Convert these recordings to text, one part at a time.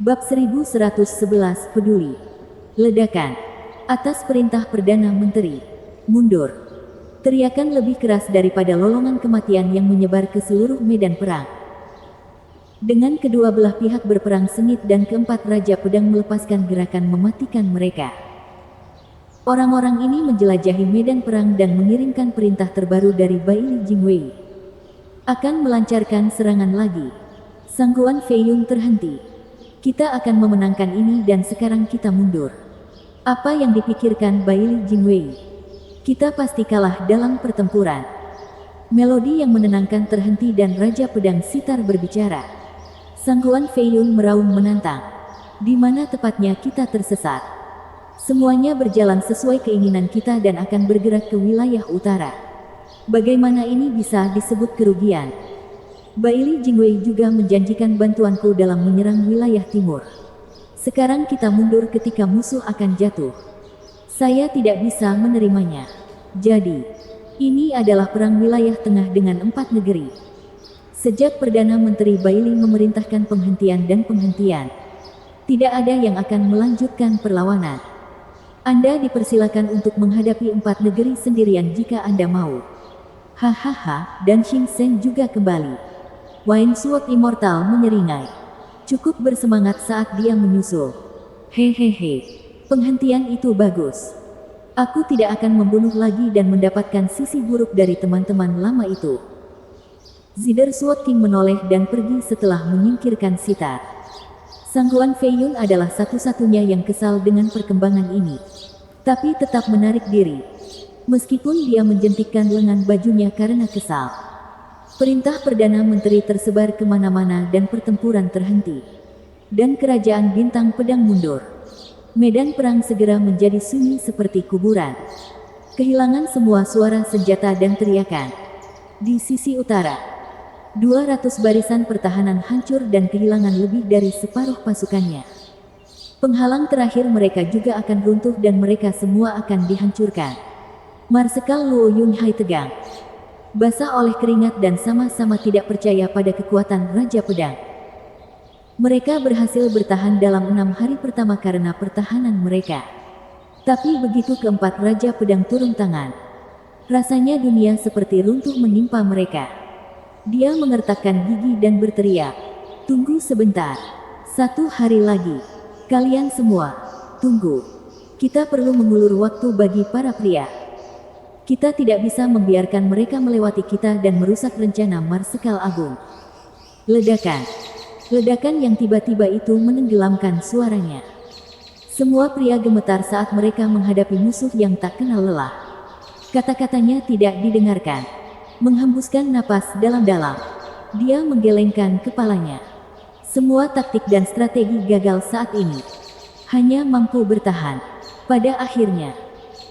Bab 1111 Peduli. Ledakan. Atas perintah Perdana Menteri. Mundur. Teriakan lebih keras daripada lolongan kematian yang menyebar ke seluruh medan perang. Dengan kedua belah pihak berperang sengit dan keempat Raja Pedang melepaskan gerakan mematikan mereka. Orang-orang ini menjelajahi medan perang dan mengirimkan perintah terbaru dari Baili Jingwei. Akan melancarkan serangan lagi. Sangguan Feiyun terhenti. Kita akan memenangkan ini dan sekarang kita mundur. Apa yang dipikirkan Baili Jingwei? Kita pasti kalah dalam pertempuran. Melodi yang menenangkan terhenti dan Raja Pedang Sitar berbicara. Sangguan Feiyun meraung menantang. Di mana tepatnya kita tersesat? Semuanya berjalan sesuai keinginan kita dan akan bergerak ke wilayah utara. Bagaimana ini bisa disebut kerugian? Baili Jingwei juga menjanjikan bantuanku dalam menyerang wilayah timur. Sekarang kita mundur ketika musuh akan jatuh. Saya tidak bisa menerimanya. Jadi, ini adalah perang wilayah tengah dengan 4 negeri. Sejak Perdana Menteri Baili memerintahkan penghentian dan penghentian, tidak ada yang akan melanjutkan perlawanan. Anda dipersilakan untuk menghadapi 4 negeri sendirian jika Anda mau. Hahaha, dan Xing Sen juga kembali. Wine Sword Immortal menyeringai. Cukup bersemangat saat dia menyusul. Hehehe, penghentian itu bagus. Aku tidak akan membunuh lagi dan mendapatkan sisi buruk dari teman-teman lama itu. Zider Sword King menoleh dan pergi setelah menyingkirkan Sitar. Sangguan Feiyun adalah satu-satunya yang kesal dengan perkembangan ini. Tapi tetap menarik diri. Meskipun dia menjentikkan lengan bajunya karena kesal. Perintah Perdana Menteri tersebar kemana-mana dan pertempuran terhenti. Dan kerajaan Bintang Pedang mundur. Medan perang segera menjadi sunyi seperti kuburan. Kehilangan semua suara senjata dan teriakan. Di sisi utara, 200 barisan pertahanan hancur dan kehilangan lebih dari separuh pasukannya. Penghalang terakhir mereka juga akan runtuh dan mereka semua akan dihancurkan. Marsekal Luo Yunhai tegang. Basah oleh keringat dan sama-sama tidak percaya pada kekuatan Raja Pedang. Mereka berhasil bertahan dalam 6 hari pertama karena pertahanan mereka. Tapi begitu keempat Raja Pedang turun tangan, rasanya dunia seperti runtuh menimpa mereka. Dia mengertakkan gigi dan berteriak, "Tunggu sebentar. 1 hari lagi. Kalian semua, tunggu. Kita perlu mengulur waktu bagi para pria. Kita tidak bisa membiarkan mereka melewati kita dan merusak rencana Marsekal Agung." Ledakan. Ledakan yang tiba-tiba itu menenggelamkan suaranya. Semua pria gemetar saat mereka menghadapi musuh yang tak kenal lelah. Kata-katanya tidak didengarkan. Menghembuskan napas dalam-dalam, dia menggelengkan kepalanya. Semua taktik dan strategi gagal saat ini. Hanya mampu bertahan. Pada akhirnya,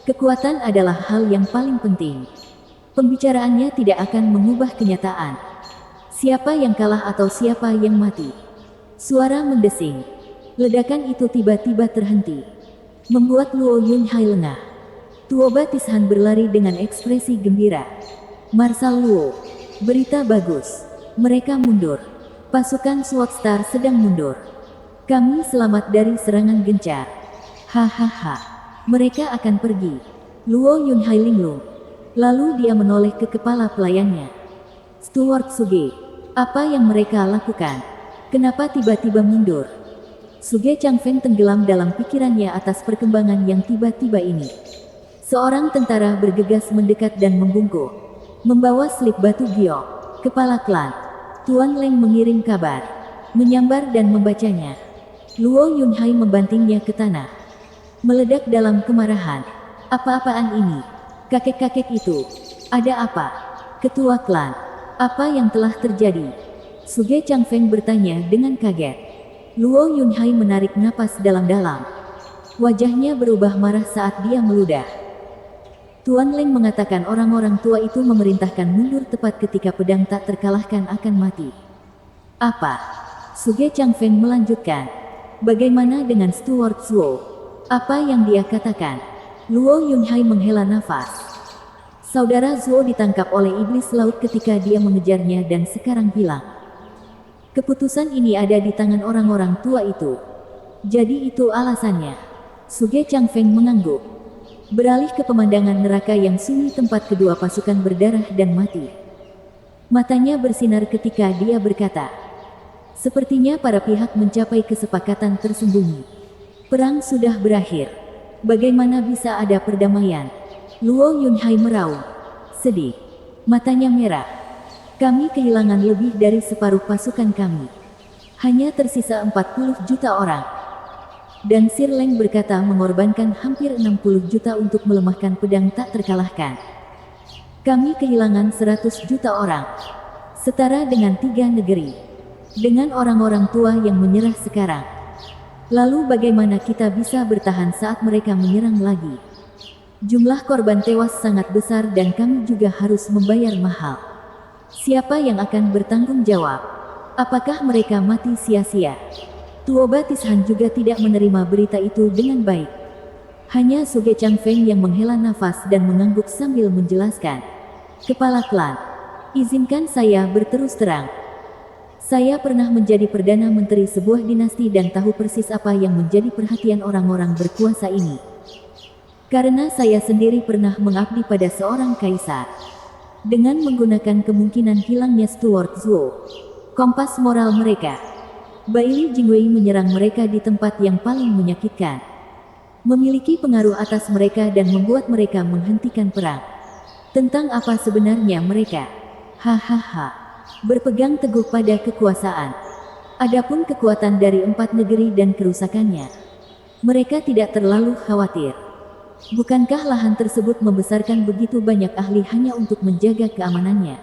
kekuatan adalah hal yang paling penting. Pembicaraannya tidak akan mengubah kenyataan. Siapa yang kalah atau siapa yang mati? Suara mendesing. Ledakan itu tiba-tiba terhenti. Membuat Luo Yunhai lengah. Tuoba Tishan berlari dengan ekspresi gembira. Marsal Luo. Berita bagus. Mereka mundur. Pasukan Sword Star sedang mundur. Kami selamat dari serangan gencar. Hahaha. Mereka akan pergi. Luo Yunhai linglung. Lalu dia menoleh ke kepala pelayannya. Steward Suge. Apa yang mereka lakukan? Kenapa tiba-tiba mundur? Suge Changfeng tenggelam dalam pikirannya atas perkembangan yang tiba-tiba ini. Seorang tentara bergegas mendekat dan membungkuk. Membawa slip batu giok. Kepala klan. Tuan Leng mengirim kabar. Menyambar dan membacanya. Luo Yunhai membantingnya ke tanah. Meledak dalam kemarahan. Apa-apaan ini? Kakek-kakek itu. Ada apa? Ketua klan. Apa yang telah terjadi? Suge Changfeng bertanya dengan kaget. Luo Yunhai menarik napas dalam-dalam. Wajahnya berubah marah saat dia meludah. Tuan Leng mengatakan orang-orang tua itu memerintahkan mundur tepat ketika pedang tak terkalahkan akan mati. Apa? Suge Changfeng melanjutkan. Bagaimana dengan Steward Zuo? Apa yang dia katakan? Luo Yunhai menghela nafas. Saudara Zuo ditangkap oleh iblis laut ketika dia mengejarnya dan sekarang hilang. Keputusan ini ada di tangan orang-orang tua itu. Jadi itu alasannya. Suge Changfeng mengangguk. Beralih ke pemandangan neraka yang sunyi tempat kedua pasukan berdarah dan mati. Matanya bersinar ketika dia berkata, sepertinya para pihak mencapai kesepakatan tersembunyi. Perang sudah berakhir. Bagaimana bisa ada perdamaian? Luo Yunhai meraung. Sedih. Matanya merah. Kami kehilangan lebih dari separuh pasukan kami. Hanya tersisa 40 juta orang. Dan Sir Leng berkata mengorbankan hampir 60 juta untuk melemahkan pedang tak terkalahkan. Kami kehilangan 100 juta orang. Setara dengan 3 negeri. Dengan orang-orang tua yang menyerah sekarang. Lalu bagaimana kita bisa bertahan saat mereka menyerang lagi? Jumlah korban tewas sangat besar dan kami juga harus membayar mahal. Siapa yang akan bertanggung jawab? Apakah mereka mati sia-sia? Tuoba Tishan juga tidak menerima berita itu dengan baik. Hanya Suge Changfeng yang menghela nafas dan mengangguk sambil menjelaskan. Kepala klan, izinkan saya berterus terang. Saya pernah menjadi Perdana Menteri sebuah dinasti dan tahu persis apa yang menjadi perhatian orang-orang berkuasa ini. Karena saya sendiri pernah mengabdi pada seorang kaisar. Dengan menggunakan kemungkinan hilangnya Stuart Zhuo, kompas moral mereka, Baili Jingwei menyerang mereka di tempat yang paling menyakitkan. Memiliki pengaruh atas mereka dan membuat mereka menghentikan perang. Tentang apa sebenarnya mereka? Hahaha. Berpegang teguh pada kekuasaan. Adapun kekuatan dari 4 negeri dan kerusakannya, mereka tidak terlalu khawatir. Bukankah lahan tersebut membesarkan begitu banyak ahli hanya untuk menjaga keamanannya?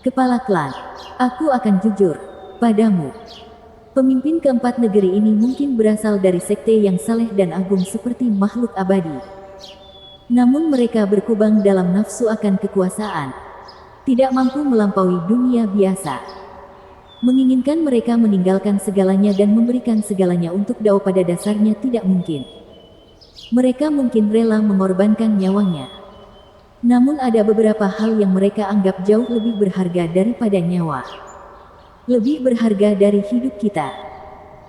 Kepala klan, aku akan jujur padamu. Pemimpin keempat negeri ini mungkin berasal dari sekte yang saleh dan agung seperti makhluk abadi. Namun mereka berkubang dalam nafsu akan kekuasaan. Tidak mampu melampaui dunia biasa. Menginginkan mereka meninggalkan segalanya dan memberikan segalanya untuk Dao pada dasarnya tidak mungkin. Mereka mungkin rela mengorbankan nyawanya. Namun ada beberapa hal yang mereka anggap jauh lebih berharga daripada nyawa. Lebih berharga dari hidup kita.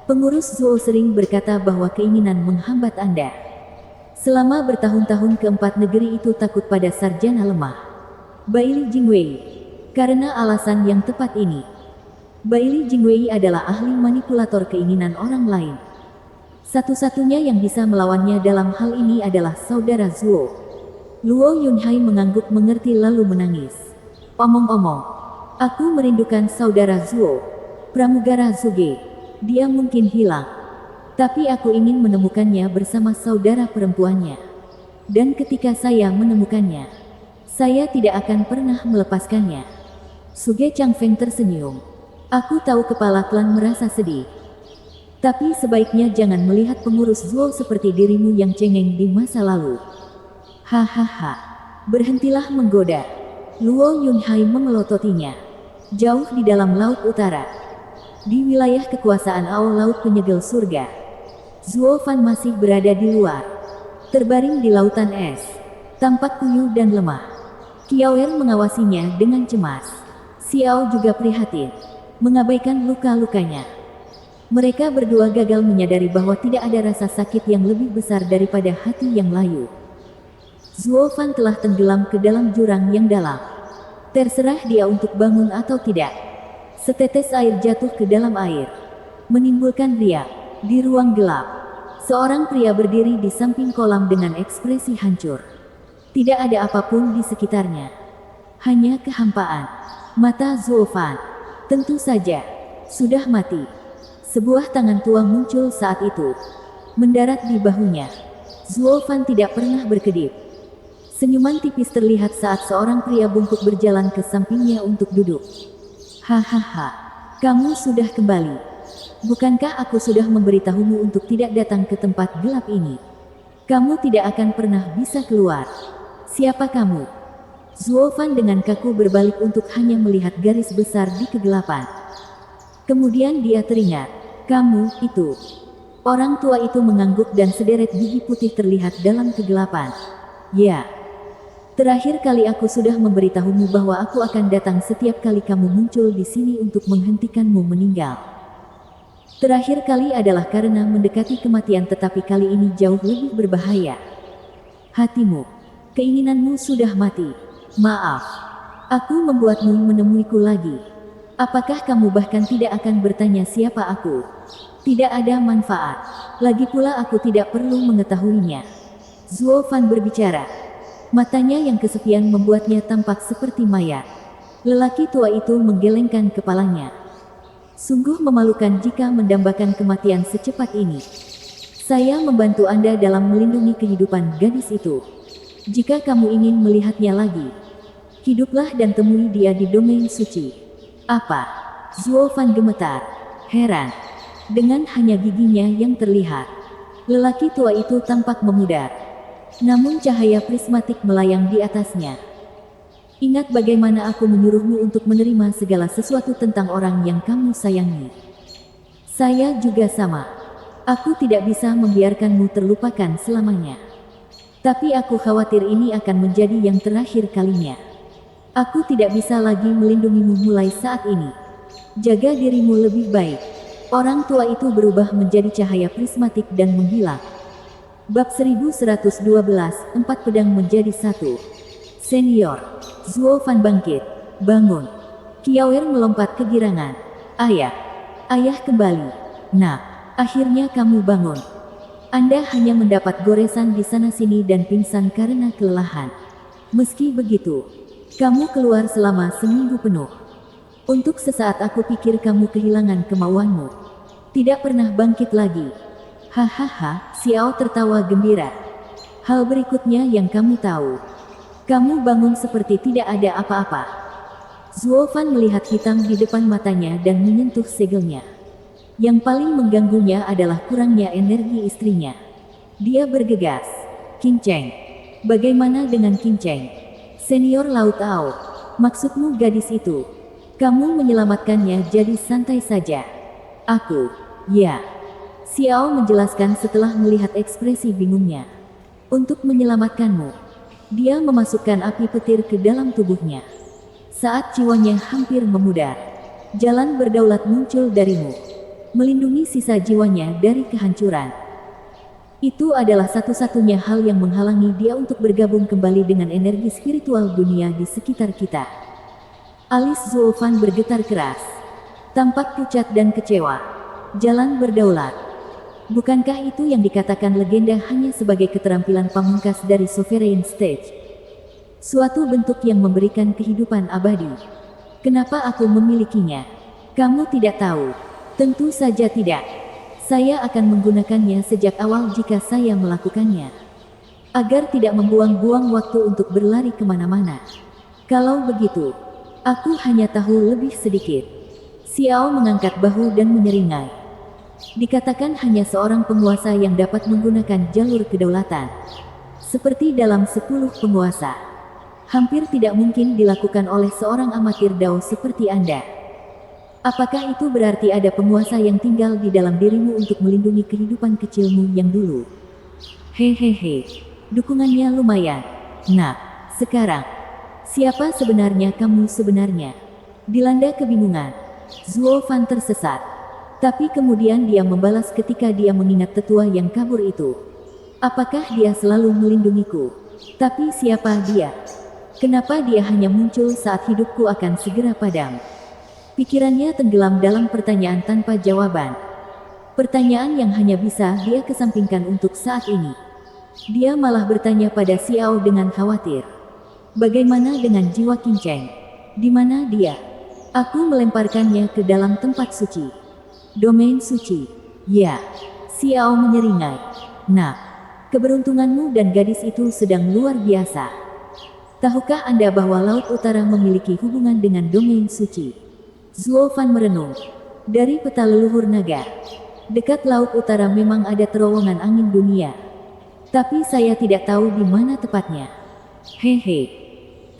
Pengurus Zhuo sering berkata bahwa keinginan menghambat Anda. Selama bertahun-tahun keempat negeri itu takut pada sarjana lemah. Baili Jingwei. Karena alasan yang tepat ini. Baili Jingwei adalah ahli manipulator keinginan orang lain. Satu-satunya yang bisa melawannya dalam hal ini adalah saudara Zhuo. Luo Yunhai mengangguk mengerti lalu menangis. Omong-omong. Aku merindukan saudara Zhuo, pramugara Zuge. Dia mungkin hilang. Tapi aku ingin menemukannya bersama saudara perempuannya. Dan ketika saya menemukannya, saya tidak akan pernah melepaskannya. Suge Changfeng tersenyum. Aku tahu kepala klan merasa sedih. Tapi sebaiknya jangan melihat pengurus Zhuo seperti dirimu yang cengeng di masa lalu. Hahaha. Berhentilah menggoda. Luo Yunhai memelototinya. Jauh di dalam laut utara, di wilayah kekuasaan Ao Laut Penyegel Surga, Zhuo Fan masih berada di luar, terbaring di lautan es, tampak kuyuh dan lemah. Kiao Er mengawasinya dengan cemas. Xiao juga prihatin, mengabaikan luka-lukanya. Mereka berdua gagal menyadari bahwa tidak ada rasa sakit yang lebih besar daripada hati yang layu. Zhuo Fan telah tenggelam ke dalam jurang yang dalam. Terserah dia untuk bangun atau tidak. Setetes air jatuh ke dalam air, menimbulkan riak. Di ruang gelap, seorang pria berdiri di samping kolam dengan ekspresi hancur. Tidak ada apapun di sekitarnya. Hanya kehampaan. Mata Zhuo Fan, tentu saja, sudah mati. Sebuah tangan tua muncul saat itu, mendarat di bahunya. Zhuo Fan tidak pernah berkedip. Senyuman tipis terlihat saat seorang pria bungkuk berjalan ke sampingnya untuk duduk. Hahaha, kamu sudah kembali. Bukankah aku sudah memberitahumu untuk tidak datang ke tempat gelap ini? Kamu tidak akan pernah bisa keluar. Siapa kamu? Zhuo Fan dengan kaku berbalik untuk hanya melihat garis besar di kegelapan. Kemudian dia teringat, kamu, itu. Orang tua itu mengangguk dan sederet gigi putih terlihat dalam kegelapan. Ya. Terakhir kali aku sudah memberitahumu bahwa aku akan datang setiap kali kamu muncul di sini untuk menghentikanmu meninggal. Terakhir kali adalah karena mendekati kematian, tetapi kali ini jauh lebih berbahaya. Hatimu, keinginanmu sudah mati. Maaf, aku membuatmu menemuiku lagi. Apakah kamu bahkan tidak akan bertanya siapa aku? Tidak ada manfaat. Lagi pula aku tidak perlu mengetahuinya. Zuo Fan berbicara. Matanya yang kesepian membuatnya tampak seperti mayat. Lelaki tua itu menggelengkan kepalanya. Sungguh memalukan jika mendambakan kematian secepat ini. Saya membantu Anda dalam melindungi kehidupan gadis itu. Jika kamu ingin melihatnya lagi, hiduplah dan temui dia di domain suci. Apa? Zuo Fan gemetar, heran. Dengan hanya giginya yang terlihat, lelaki tua itu tampak memudar. Namun cahaya prismatik melayang di atasnya. Ingat bagaimana aku menyuruhmu untuk menerima segala sesuatu tentang orang yang kamu sayangi. Saya juga sama. Aku tidak bisa membiarkanmu terlupakan selamanya. Tapi aku khawatir ini akan menjadi yang terakhir kalinya. Aku tidak bisa lagi melindungimu mulai saat ini. Jaga dirimu lebih baik. Orang tua itu berubah menjadi cahaya prismatik dan menghilang. Bab 1112, 4 pedang menjadi satu. Senior, Zuo Fan bangkit. Bangun. Qiaoer melompat kegirangan. Ayah kembali. Nak, akhirnya kamu bangun. Anda hanya mendapat goresan di sana-sini dan pingsan karena kelelahan. Meski begitu, kamu keluar selama seminggu penuh. Untuk sesaat aku pikir kamu kehilangan kemauanmu. Tidak pernah bangkit lagi. Hahaha, Xiao tertawa gembira. Hal berikutnya yang kamu tahu. Kamu bangun seperti tidak ada apa-apa. Zuo Fan melihat hitam di depan matanya dan menyentuh segelnya. Yang paling mengganggunya adalah kurangnya energi istrinya. Dia bergegas. Qin Cheng. Bagaimana dengan Qin Cheng? Senior Laut Ao. Maksudmu gadis itu? Kamu menyelamatkannya, jadi santai saja. Aku, ya. Xiao menjelaskan setelah melihat ekspresi bingungnya. Untuk menyelamatkanmu, dia memasukkan api petir ke dalam tubuhnya. Saat jiwanya hampir memudar, jalan berdaulat muncul darimu, melindungi sisa jiwanya dari kehancuran. Itu adalah satu-satunya hal yang menghalangi dia untuk bergabung kembali dengan energi spiritual dunia di sekitar kita. Alis Zuo Fan bergetar keras, tampak pucat dan kecewa. Jalan berdaulat. Bukankah itu yang dikatakan legenda hanya sebagai keterampilan pamungkas dari Sovereign Stage? Suatu bentuk yang memberikan kehidupan abadi. Kenapa aku memilikinya? Kamu tidak tahu. Tentu saja tidak. Saya akan menggunakannya sejak awal jika saya melakukannya. Agar tidak membuang-buang waktu untuk berlari kemana-mana. Kalau begitu, aku hanya tahu lebih sedikit. Xiao mengangkat bahu dan menyeringai. Dikatakan hanya seorang penguasa yang dapat menggunakan jalur kedaulatan. Seperti dalam 10 penguasa. Hampir tidak mungkin dilakukan oleh seorang amatir Dao seperti Anda. Apakah itu berarti ada penguasa yang tinggal di dalam dirimu untuk melindungi kehidupan kecilmu yang dulu? Hehehe. Dukungannya lumayan. Nah, sekarang, siapa sebenarnya kamu sebenarnya? Dilanda kebingungan, Zuo Fan tersesat. Tapi kemudian dia membalas ketika dia mengingat tetua yang kabur itu. Apakah dia selalu melindungiku? Tapi siapa dia? Kenapa dia hanya muncul saat hidupku akan segera padam? Pikirannya tenggelam dalam pertanyaan tanpa jawaban. Pertanyaan yang hanya bisa dia kesampingkan untuk saat ini. Dia malah bertanya pada Xiao dengan khawatir. Bagaimana dengan jiwa Qin Cheng? Di mana dia? Aku melemparkannya ke dalam tempat suci. Domain suci. Ya. Xiao menyeringai. Nah, keberuntunganmu dan gadis itu sedang luar biasa. Tahukah Anda bahwa Laut Utara memiliki hubungan dengan domain suci? Zuo Fan merenung. Dari peta leluhur naga, dekat Laut Utara memang ada terowongan angin dunia. Tapi saya tidak tahu di mana tepatnya. Hehe.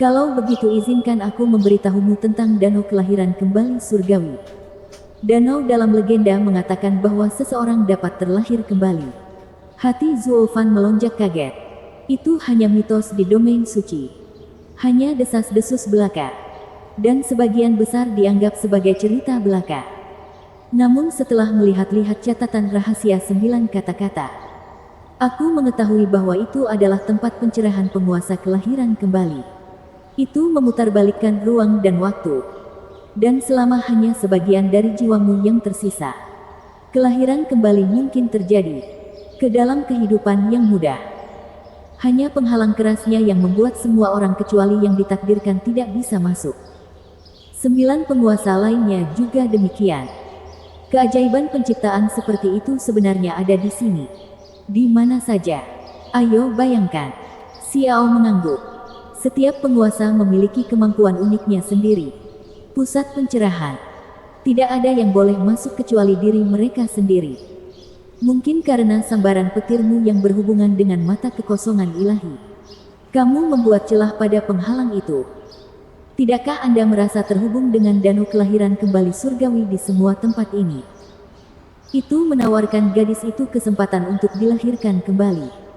Kalau begitu izinkan aku memberitahumu tentang danau kelahiran kembali surgawi. Danau dalam legenda mengatakan bahwa seseorang dapat terlahir kembali. Hati Zuo Fan melonjak kaget. Itu hanya mitos di domain suci. Hanya desas-desus belaka. Dan sebagian besar dianggap sebagai cerita belaka. Namun setelah melihat-lihat catatan rahasia 9 kata-kata, aku mengetahui bahwa itu adalah tempat pencerahan penguasa kelahiran kembali. Itu memutarbalikkan ruang dan waktu. Dan selama hanya sebagian dari jiwamu yang tersisa, kelahiran kembali mungkin terjadi ke dalam kehidupan yang mudah. Hanya penghalang kerasnya yang membuat semua orang kecuali yang ditakdirkan tidak bisa masuk. 9 penguasa lainnya juga demikian. Keajaiban penciptaan seperti itu sebenarnya ada di sini. Di mana saja. Ayo bayangkan. Xiao mengangguk. Setiap penguasa memiliki kemampuan uniknya sendiri. Pusat pencerahan. Tidak ada yang boleh masuk kecuali diri mereka sendiri. Mungkin karena sambaran petirmu yang berhubungan dengan mata kekosongan ilahi. Kamu membuat celah pada penghalang itu. Tidakkah Anda merasa terhubung dengan danau kelahiran kembali surgawi di semua tempat ini? Itu menawarkan gadis itu kesempatan untuk dilahirkan kembali.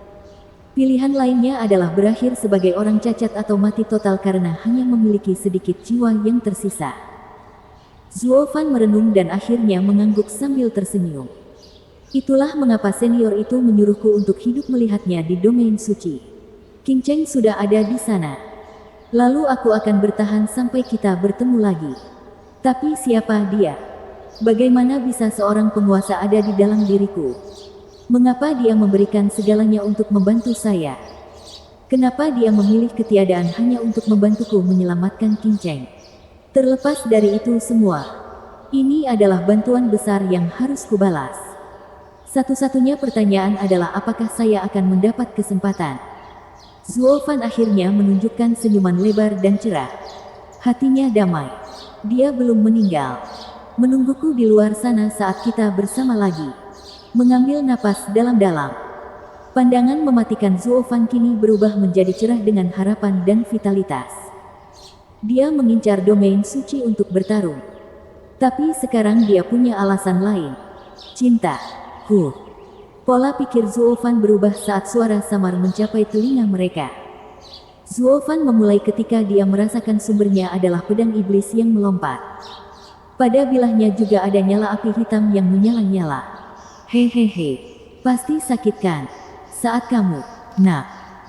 Pilihan lainnya adalah berakhir sebagai orang cacat atau mati total karena hanya memiliki sedikit jiwa yang tersisa. Zuo Fan merenung dan akhirnya mengangguk sambil tersenyum. Itulah mengapa senior itu menyuruhku untuk hidup melihatnya di domain suci. Qing Cheng sudah ada di sana. Lalu aku akan bertahan sampai kita bertemu lagi. Tapi siapa dia? Bagaimana bisa seorang penguasa ada di dalam diriku? Mengapa dia memberikan segalanya untuk membantu saya? Kenapa dia memilih ketiadaan hanya untuk membantuku menyelamatkan Qing Cheng? Terlepas dari itu semua, ini adalah bantuan besar yang harus kubalas. Satu-satunya pertanyaan adalah apakah saya akan mendapat kesempatan. Zuo Fan akhirnya menunjukkan senyuman lebar dan cerah. Hatinya damai. Dia belum meninggal. Menungguku di luar sana saat kita bersama lagi. Mengambil napas dalam-dalam. Pandangan mematikan Zuo Fan kini berubah menjadi cerah dengan harapan dan vitalitas. Dia mengincar domain suci untuk bertarung. Tapi sekarang dia punya alasan lain. Cinta. Pola pikir Zuo Fan berubah saat suara samar mencapai telinga mereka. Zuo Fan memulai ketika dia merasakan sumbernya adalah pedang iblis yang melompat. Pada bilahnya juga ada nyala api hitam yang menyala-nyala. Hehehe, pasti sakit kan? Saat kamu,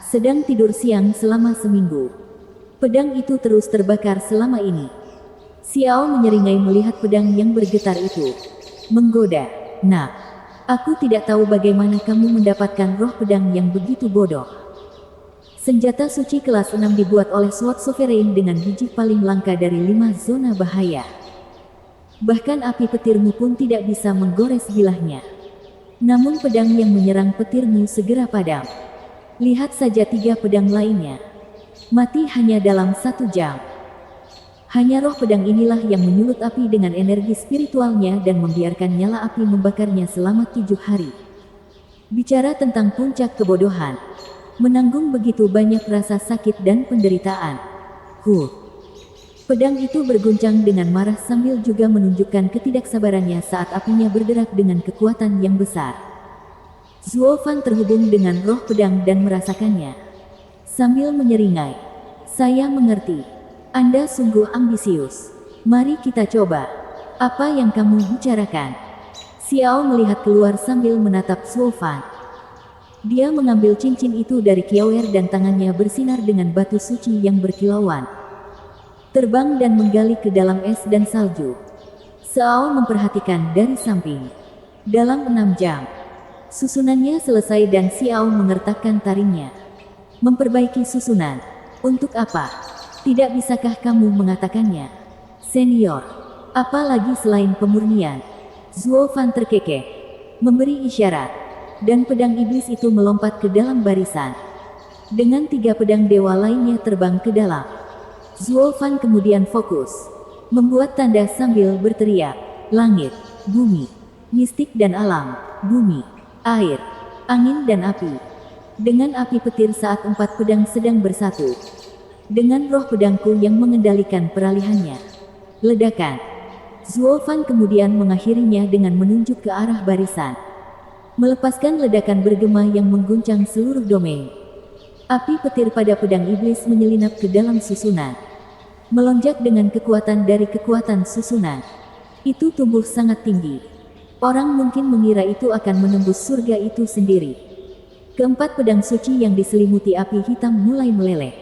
sedang tidur siang selama seminggu. Pedang itu terus terbakar selama ini. Xiao menyeringai melihat pedang yang bergetar itu. Menggoda, aku tidak tahu bagaimana kamu mendapatkan roh pedang yang begitu bodoh. Senjata suci kelas 6 dibuat oleh Sword Sovereign dengan biji paling langka dari 5 zona bahaya. Bahkan api petirmu pun tidak bisa menggores bilahnya. Namun pedang yang menyerang petirmu segera padam. Lihat saja 3 pedang lainnya. Mati hanya dalam 1 jam. Hanya roh pedang inilah yang menyulut api dengan energi spiritualnya dan membiarkan nyala api membakarnya selama 7 hari. Bicara tentang puncak kebodohan. Menanggung begitu banyak rasa sakit dan penderitaan. Pedang itu berguncang dengan marah sambil juga menunjukkan ketidaksabarannya saat apinya bergerak dengan kekuatan yang besar. Zuo Fan terhubung dengan roh pedang dan merasakannya. Sambil menyeringai. Saya mengerti. Anda sungguh ambisius. Mari kita coba. Apa yang kamu bicarakan? Xiao melihat keluar sambil menatap Zuo Fan. Dia mengambil cincin itu dari Kiawer dan tangannya bersinar dengan batu suci yang berkilauan. Terbang dan menggali ke dalam es dan salju. Xiao memperhatikan dari samping. Dalam 6 jam, susunannya selesai dan Xiao mengertakkan taringnya. Memperbaiki susunan. Untuk apa? Tidak bisakah kamu mengatakannya? Senior, apalagi selain pemurnian? Zuo Fan terkekeh, memberi isyarat, dan pedang iblis itu melompat ke dalam barisan. Dengan 3 pedang dewa lainnya terbang ke dalam. Zuo Fan kemudian fokus, membuat tanda sambil berteriak, langit, bumi, mistik dan alam, bumi, air, angin dan api. Dengan api petir saat 4 pedang sedang bersatu. Dengan roh pedangku yang mengendalikan peralihannya. Ledakan. Zuo Fan kemudian mengakhirinya dengan menunjuk ke arah barisan. Melepaskan ledakan bergema yang mengguncang seluruh domain. Api petir pada pedang iblis menyelinap ke dalam susunan. Melonjak dengan kekuatan dari kekuatan susunan. Itu tumbuh sangat tinggi. Orang mungkin mengira itu akan menembus surga itu sendiri. Keempat pedang suci yang diselimuti api hitam mulai meleleh.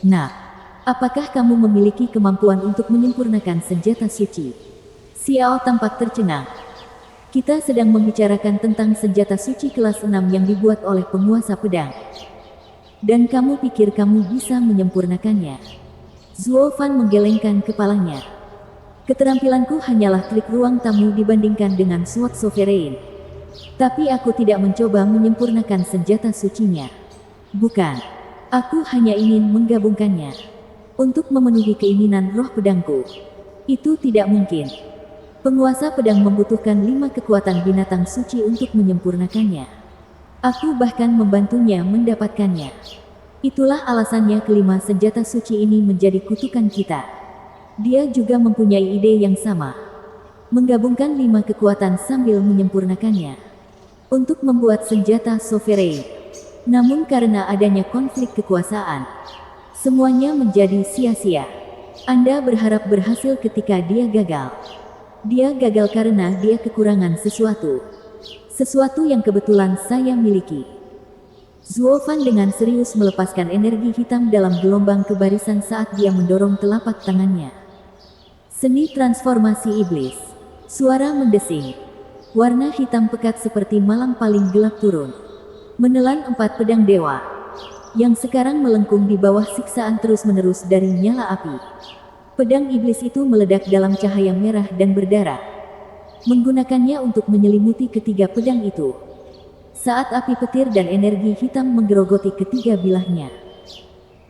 Nah, apakah kamu memiliki kemampuan untuk menyempurnakan senjata suci? Xiao tampak tercengang. Kita sedang membicarakan tentang senjata suci kelas 6 yang dibuat oleh penguasa pedang. Dan kamu pikir kamu bisa menyempurnakannya? Zuo Fan menggelengkan kepalanya. Keterampilanku hanyalah trik ruang tamu dibandingkan dengan Sword Sovereign. Tapi aku tidak mencoba menyempurnakan senjata sucinya. Bukan. Aku hanya ingin menggabungkannya. Untuk memenuhi keinginan roh pedangku. Itu tidak mungkin. Penguasa pedang membutuhkan 5 kekuatan binatang suci untuk menyempurnakannya. Aku bahkan membantunya mendapatkannya. Itulah alasannya kelima senjata suci ini menjadi kutukan kita. Dia juga mempunyai ide yang sama. Menggabungkan 5 kekuatan sambil menyempurnakannya. Untuk membuat senjata sovereign. Namun karena adanya konflik kekuasaan, semuanya menjadi sia-sia. Anda berharap berhasil ketika dia gagal. Dia gagal karena dia kekurangan sesuatu. Sesuatu yang kebetulan saya miliki. Zuo Fan dengan serius melepaskan energi hitam dalam gelombang kebarisan saat dia mendorong telapak tangannya. Seni transformasi iblis. Suara mendesing. Warna hitam pekat seperti malam paling gelap turun. Menelan 4 pedang dewa. Yang sekarang melengkung di bawah siksaan terus-menerus dari nyala api. Pedang iblis itu meledak dalam cahaya merah dan berdarah. Menggunakannya untuk menyelimuti ketiga pedang itu. Saat api petir dan energi hitam menggerogoti ketiga bilahnya.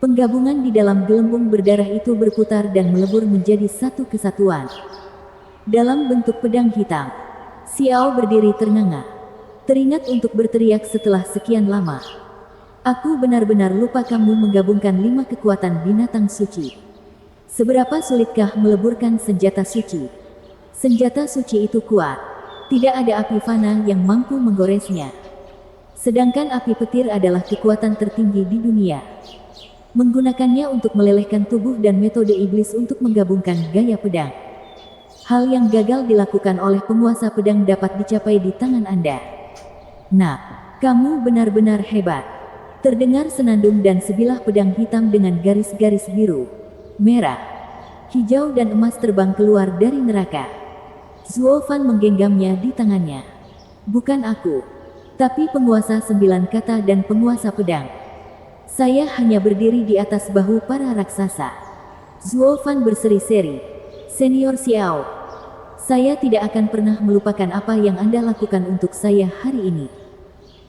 Penggabungan di dalam gelembung berdarah itu berputar dan melebur menjadi satu kesatuan. Dalam bentuk pedang hitam, Xiao berdiri ternganga. Teringat untuk berteriak setelah sekian lama. Aku benar-benar lupa kamu menggabungkan 5 kekuatan binatang suci. Seberapa sulitkah meleburkan senjata suci? Senjata suci itu kuat. Tidak ada api fana yang mampu menggoresnya. Sedangkan api petir adalah kekuatan tertinggi di dunia. Menggunakannya untuk melelehkan tubuh dan metode iblis untuk menggabungkan gaya pedang. Hal yang gagal dilakukan oleh penguasa pedang dapat dicapai di tangan Anda. Nah, kamu benar-benar hebat. Terdengar senandung dan sebilah pedang hitam dengan garis-garis biru, merah, hijau dan emas terbang keluar dari neraka. Zuo Fan menggenggamnya di tangannya. Bukan aku, tapi penguasa 9 kata dan penguasa pedang. Saya hanya berdiri di atas bahu para raksasa. Zuo Fan berseri-seri. Senior Xiao, saya tidak akan pernah melupakan apa yang Anda lakukan untuk saya hari ini.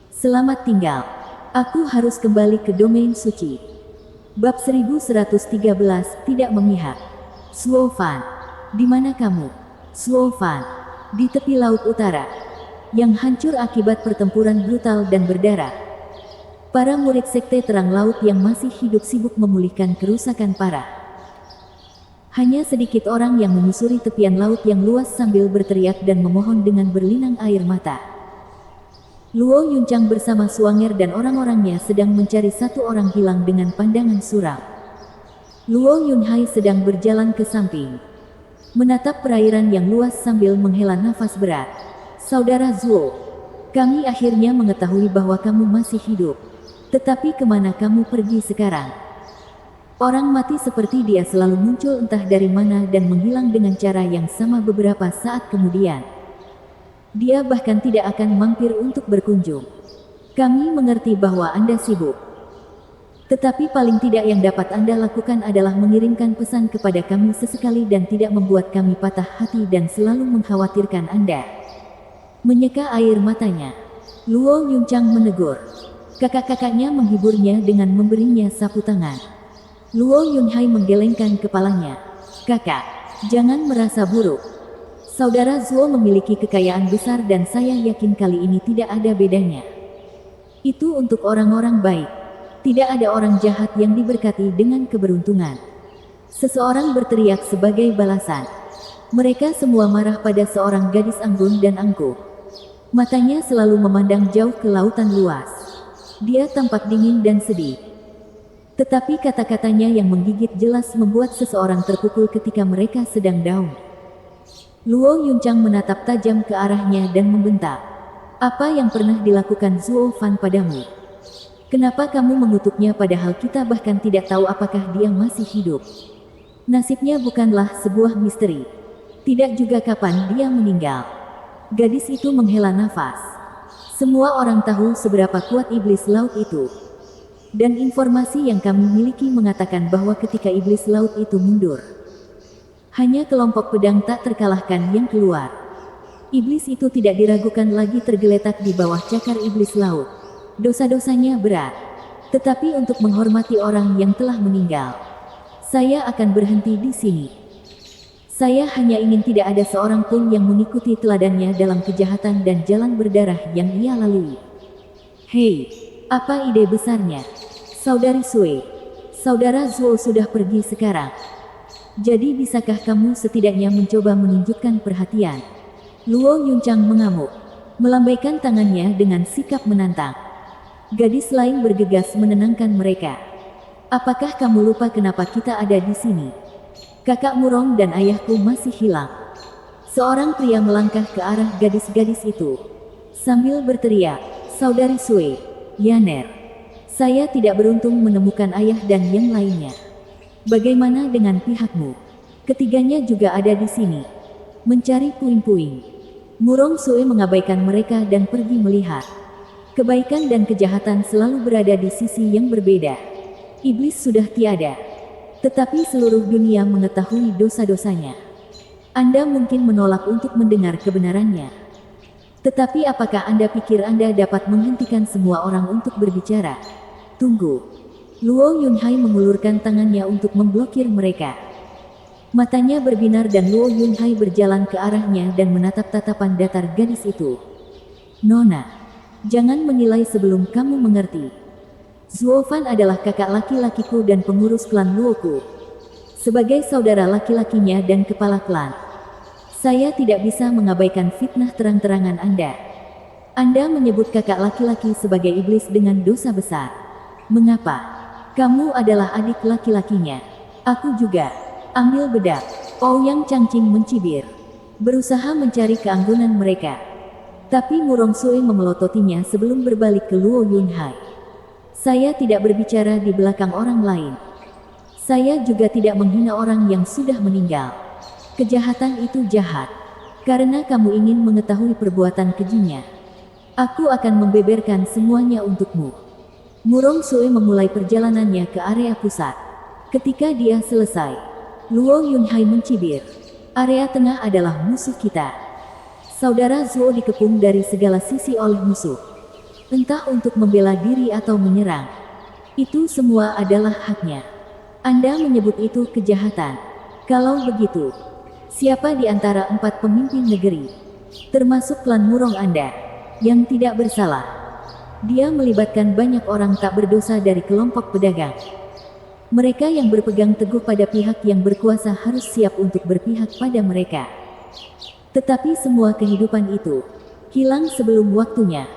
Selamat tinggal. Aku harus kembali ke domain suci. Bab 1113 tidak memihak. Zuo Fan, di mana kamu? Zuo Fan, di tepi laut utara, yang hancur akibat pertempuran brutal dan berdarah. Para murid sekte terang laut yang masih hidup sibuk memulihkan kerusakan parah. Hanya sedikit orang yang menyusuri tepian laut yang luas sambil berteriak dan memohon dengan berlinang air mata. Luo Yunchang bersama Suanger dan orang-orangnya sedang mencari satu orang hilang dengan pandangan suram. Luo Yunhai sedang berjalan ke samping, menatap perairan yang luas sambil menghela nafas berat. Saudara Zuo, kami akhirnya mengetahui bahwa kamu masih hidup. Tetapi kemana kamu pergi sekarang? Orang mati seperti dia selalu muncul entah dari mana dan menghilang dengan cara yang sama beberapa saat kemudian. Dia bahkan tidak akan mampir untuk berkunjung. Kami mengerti bahwa Anda sibuk. Tetapi paling tidak yang dapat Anda lakukan adalah mengirimkan pesan kepada kami sesekali dan tidak membuat kami patah hati dan selalu mengkhawatirkan Anda. Menyeka air matanya, Luo Yunchang menegur. Kakak-kakaknya menghiburnya dengan memberinya sapu tangan. Luo Yunhai menggelengkan kepalanya. Kakak, jangan merasa buruk. Saudara Zuo memiliki kekayaan besar dan saya yakin kali ini tidak ada bedanya. Itu untuk orang-orang baik. Tidak ada orang jahat yang diberkati dengan keberuntungan. Seseorang berteriak sebagai balasan. Mereka semua marah pada seorang gadis anggun dan angkuh. Matanya selalu memandang jauh ke lautan luas. Dia tampak dingin dan sedih. Tetapi kata-katanya yang menggigit jelas membuat seseorang terpukul ketika mereka sedang down. Luo Yunchang menatap tajam ke arahnya dan membentak. Apa yang pernah dilakukan Zuo Fan padamu? Kenapa kamu mengutuknya padahal kita bahkan tidak tahu apakah dia masih hidup? Nasibnya bukanlah sebuah misteri. Tidak juga kapan dia meninggal. Gadis itu menghela nafas. Semua orang tahu seberapa kuat iblis laut itu. Dan informasi yang kami miliki mengatakan bahwa ketika iblis laut itu mundur, hanya kelompok pedang tak terkalahkan yang keluar. Iblis itu tidak diragukan lagi tergeletak di bawah cakar iblis laut. Dosa-dosanya berat. Tetapi untuk menghormati orang yang telah meninggal, saya akan berhenti di sini. Saya hanya ingin tidak ada seorang pun yang mengikuti teladannya dalam kejahatan dan jalan berdarah yang ia lalui. Hei, apa ide besarnya? Saudari Sui, saudara Zuo sudah pergi sekarang. Jadi bisakah kamu setidaknya mencoba menunjukkan perhatian? Luo Yunchang mengamuk, melambaikan tangannya dengan sikap menantang. Gadis lain bergegas menenangkan mereka. Apakah kamu lupa kenapa kita ada di sini? Kakak Murong dan ayahku masih hilang. Seorang pria melangkah ke arah gadis-gadis itu sambil berteriak, Saudari Sui, Yaner. Saya tidak beruntung menemukan ayah dan yang lainnya. Bagaimana dengan pihakmu? Ketiganya juga ada di sini, mencari puing-puing. Murong Sui mengabaikan mereka dan pergi melihat. Kebaikan dan kejahatan selalu berada di sisi yang berbeda. Iblis sudah tiada, tetapi seluruh dunia mengetahui dosa-dosanya. Anda mungkin menolak untuk mendengar kebenarannya. Tetapi apakah Anda pikir Anda dapat menghentikan semua orang untuk berbicara? Tunggu. Luo Yunhai mengulurkan tangannya untuk memblokir mereka. Matanya berbinar dan Luo Yunhai berjalan ke arahnya dan menatap tatapan datar gadis itu. Nona, jangan menilai sebelum kamu mengerti. Zuo Fan adalah kakak laki-lakiku dan pengurus klan Luoku. Sebagai saudara laki-lakinya dan kepala klan, saya tidak bisa mengabaikan fitnah terang-terangan Anda. Anda menyebut kakak laki-laki sebagai iblis dengan dosa besar. Mengapa? Kamu adalah adik laki-lakinya. Aku juga. Ambil bedak. Ouyang Changqing mencibir, berusaha mencari keanggunan mereka. Tapi Murong Sui memelototinya sebelum berbalik ke Luo Yunhai. Saya tidak berbicara di belakang orang lain. Saya juga tidak menghina orang yang sudah meninggal. Kejahatan itu jahat. Karena kamu ingin mengetahui perbuatan kejinya, aku akan membeberkan semuanya untukmu. Murong Sui memulai perjalanannya ke area pusat. Ketika dia selesai, Luo Yunhai mencibir. Area tengah adalah musuh kita. Saudara Zuo dikepung dari segala sisi oleh musuh. Entah untuk membela diri atau menyerang. Itu semua adalah haknya. Anda menyebut itu kejahatan. Kalau begitu, siapa di antara 4 pemimpin negeri, termasuk klan Murong Anda, yang tidak bersalah? Dia melibatkan banyak orang tak berdosa dari kelompok pedagang. Mereka yang berpegang teguh pada pihak yang berkuasa harus siap untuk berpihak pada mereka. Tetapi semua kehidupan itu hilang sebelum waktunya.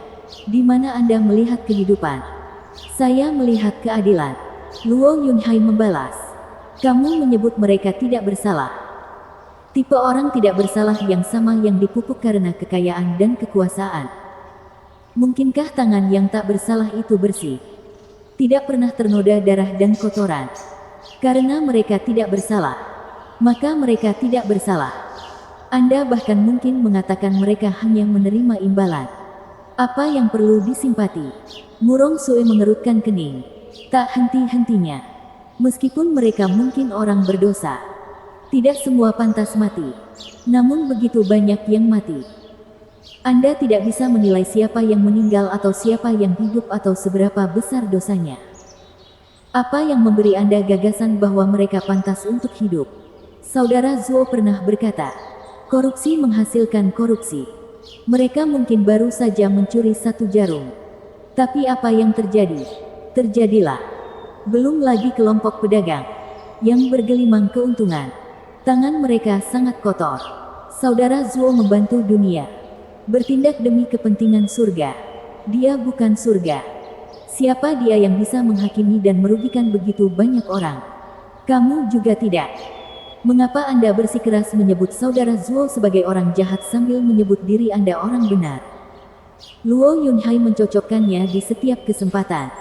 Di mana Anda melihat kehidupan? Saya melihat keadilan. Luo Yunhai membalas. Kamu menyebut mereka tidak bersalah. Tipe orang tidak bersalah yang sama yang dipupuk karena kekayaan dan kekuasaan. Mungkinkah tangan yang tak bersalah itu bersih? Tidak pernah ternoda darah dan kotoran. Karena mereka tidak bersalah, maka mereka tidak bersalah. Anda bahkan mungkin mengatakan mereka hanya menerima imbalan. Apa yang perlu disimpati? Murong Sui mengerutkan kening. Tak henti-hentinya. Meskipun mereka mungkin orang berdosa, tidak semua pantas mati. Namun begitu banyak yang mati. Anda tidak bisa menilai siapa yang meninggal atau siapa yang hidup atau seberapa besar dosanya. Apa yang memberi Anda gagasan bahwa mereka pantas untuk hidup? Saudara Zuo pernah berkata, korupsi menghasilkan korupsi. Mereka mungkin baru saja mencuri 1 jarum. Tapi apa yang terjadi? Terjadilah. Belum lagi kelompok pedagang yang bergelimang keuntungan. Tangan mereka sangat kotor. Saudara Zuo membantu dunia, bertindak demi kepentingan surga. Dia bukan surga. Siapa dia yang bisa menghakimi dan merugikan begitu banyak orang? Kamu juga tidak. Mengapa Anda bersikeras menyebut saudara Zuo sebagai orang jahat sambil menyebut diri Anda orang benar? Luo Yunhai mencocokkannya di setiap kesempatan,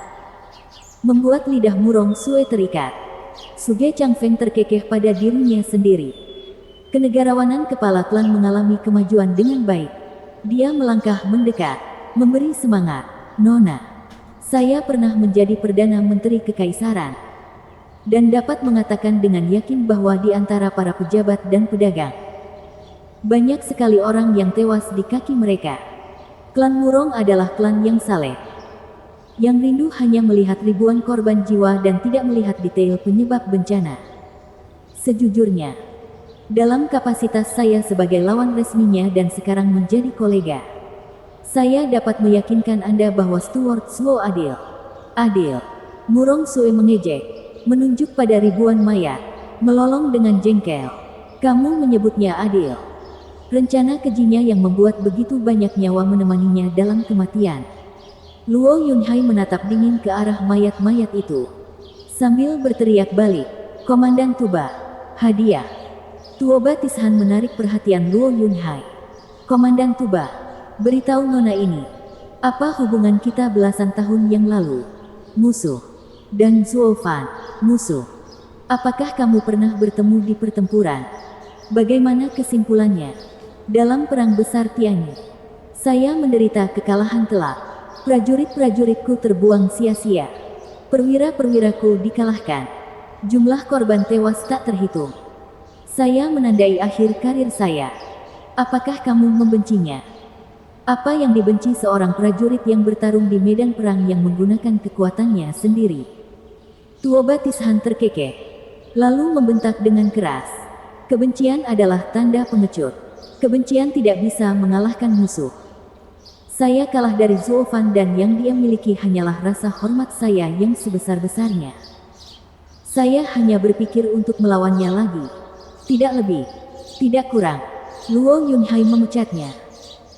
membuat lidah Murong Sue terikat. Suge Changfeng terkekeh pada dirinya sendiri. Kenegarawanan kepala klan mengalami kemajuan dengan baik. Dia melangkah mendekat, memberi semangat. Nona, saya pernah menjadi Perdana Menteri Kekaisaran, dan dapat mengatakan dengan yakin bahwa di antara para pejabat dan pedagang, banyak sekali orang yang tewas di kaki mereka. Klan Murong adalah klan yang saleh, yang rindu hanya melihat ribuan korban jiwa dan tidak melihat detail penyebab bencana. Sejujurnya, dalam kapasitas saya sebagai lawan resminya dan sekarang menjadi kolega, saya dapat meyakinkan Anda bahwa Stuart Zuo adil. Adil. Murong Sue mengejek, menunjuk pada ribuan mayat, melolong dengan jengkel. Kamu menyebutnya adil. Rencana kejinya yang membuat begitu banyak nyawa menemaninya dalam kematian. Luo Yunhai menatap dingin ke arah mayat-mayat itu, sambil berteriak balik, Komandan Tuba, hadiah. Tuoba Tishan menarik perhatian Luo Yunhai. Komandan Tuba, beritahu Nona ini, apa hubungan kita belasan tahun yang lalu? Musuh. Dan Zuo Fan, musuh. Apakah kamu pernah bertemu di pertempuran? Bagaimana kesimpulannya? Dalam perang besar Tianyi, saya menderita kekalahan telak. Prajurit-prajuritku terbuang sia-sia. Perwira-perwiraku dikalahkan. Jumlah korban tewas tak terhitung. Saya menandai akhir karir saya. Apakah kamu membencinya? Apa yang dibenci seorang prajurit yang bertarung di medan perang yang menggunakan kekuatannya sendiri? Tuoba Tishan terkekeh, lalu membentak dengan keras. Kebencian adalah tanda pengecut. Kebencian tidak bisa mengalahkan musuh. Saya kalah dari Zuo Fan dan yang dia miliki hanyalah rasa hormat saya yang sebesar-besarnya. Saya hanya berpikir untuk melawannya lagi. Tidak lebih, tidak kurang. Luo Yunhai memecatnya,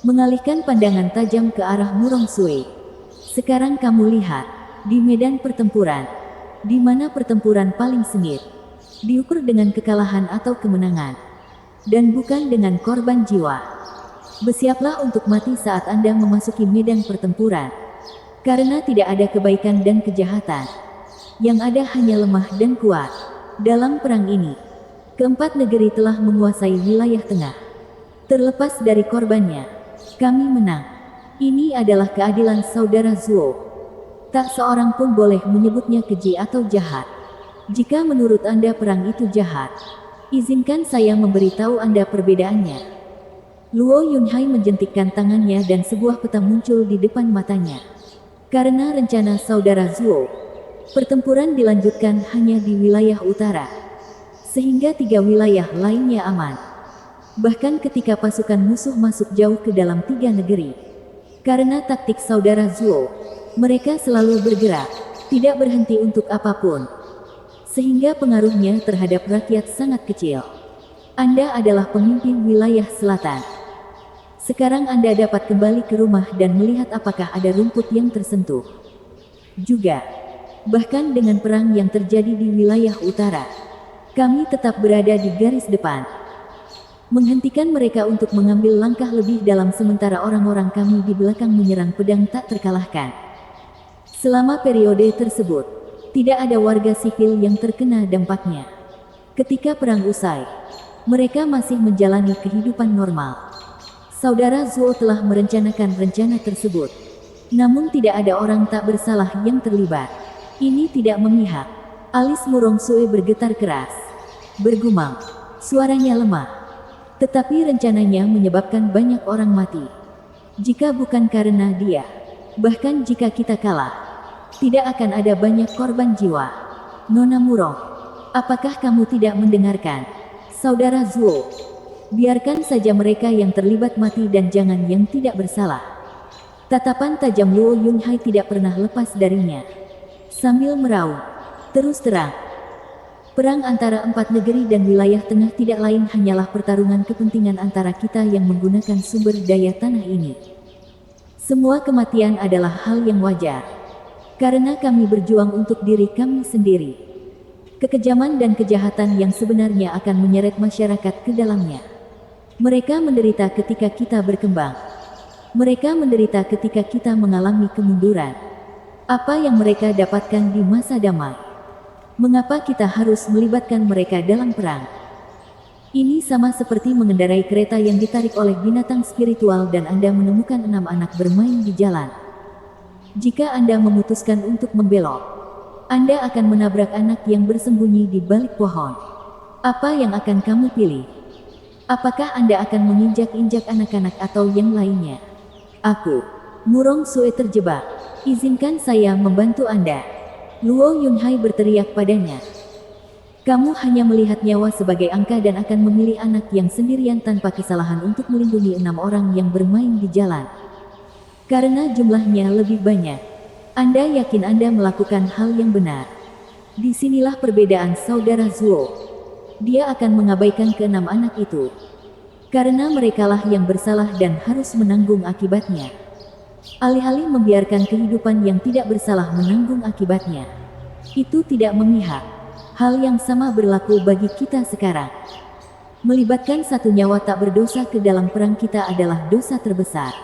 mengalihkan pandangan tajam ke arah Murong Sue. Sekarang kamu lihat, di medan pertempuran, di mana pertempuran paling sengit, diukur dengan kekalahan atau kemenangan, dan bukan dengan korban jiwa. Bersiaplah untuk mati saat Anda memasuki medan pertempuran, karena tidak ada kebaikan dan kejahatan. Yang ada hanya lemah dan kuat. Dalam perang ini, keempat negeri telah menguasai wilayah tengah. Terlepas dari korbannya, kami menang. Ini adalah keadilan saudara Zuo. Tak seorang pun boleh menyebutnya keji atau jahat. Jika menurut Anda perang itu jahat, izinkan saya memberitahu Anda perbedaannya. Luo Yunhai menjentikkan tangannya dan sebuah peta muncul di depan matanya. Karena rencana saudara Zuo, pertempuran dilanjutkan hanya di wilayah utara, sehingga 3 wilayah lainnya aman. Bahkan ketika pasukan musuh masuk jauh ke dalam 3 negeri. Karena taktik saudara Zuo, mereka selalu bergerak, tidak berhenti untuk apapun. Sehingga pengaruhnya terhadap rakyat sangat kecil. Anda adalah pemimpin wilayah selatan. Sekarang Anda dapat kembali ke rumah dan melihat apakah ada rumput yang tersentuh. Juga, bahkan dengan perang yang terjadi di wilayah utara, kami tetap berada di garis depan. Menghentikan mereka untuk mengambil langkah lebih dalam sementara orang-orang kami di belakang menyerang pedang tak terkalahkan. Selama periode tersebut, tidak ada warga sipil yang terkena dampaknya. Ketika perang usai, mereka masih menjalani kehidupan normal. Saudara Zuo telah merencanakan rencana tersebut. Namun tidak ada orang tak bersalah yang terlibat. Ini tidak memihak. Alis Murong Sue bergetar keras. Bergumam. Suaranya lemah. Tetapi rencananya menyebabkan banyak orang mati. Jika bukan karena dia, bahkan jika kita kalah, tidak akan ada banyak korban jiwa. Nona Murong, apakah kamu tidak mendengarkan? Saudara Zuo, biarkan saja mereka yang terlibat mati dan jangan yang tidak bersalah. Tatapan tajam Luo Yunhai tidak pernah lepas darinya. Sambil meraung, terus terang. Perang antara 4 negeri dan wilayah tengah tidak lain hanyalah pertarungan kepentingan antara kita yang menggunakan sumber daya tanah ini. Semua kematian adalah hal yang wajar. Karena kami berjuang untuk diri kami sendiri. Kekejaman dan kejahatan yang sebenarnya akan menyeret masyarakat ke dalamnya. Mereka menderita ketika kita berkembang. Mereka menderita ketika kita mengalami kemunduran. Apa yang mereka dapatkan di masa damai? Mengapa kita harus melibatkan mereka dalam perang? Ini sama seperti mengendarai kereta yang ditarik oleh binatang spiritual dan Anda menemukan 6 anak bermain di jalan. Jika Anda memutuskan untuk membelok, Anda akan menabrak anak yang bersembunyi di balik pohon. Apa yang akan kamu pilih? Apakah Anda akan menginjak-injak anak-anak atau yang lainnya? Aku, Murong Sue terjebak. Izinkan saya membantu Anda. Luo Yunhai berteriak padanya. Kamu hanya melihat nyawa sebagai angka dan akan memilih anak yang sendirian tanpa kesalahan untuk melindungi 6 orang yang bermain di jalan. Karena jumlahnya lebih banyak, Anda yakin Anda melakukan hal yang benar. Disinilah perbedaan saudara Zuo. Dia akan mengabaikan ke-6 anak itu. Karena merekalah yang bersalah dan harus menanggung akibatnya. Alih-alih membiarkan kehidupan yang tidak bersalah menanggung akibatnya. Itu tidak memihak. Hal yang sama berlaku bagi kita sekarang. Melibatkan satu nyawa tak berdosa ke dalam perang kita adalah dosa terbesar.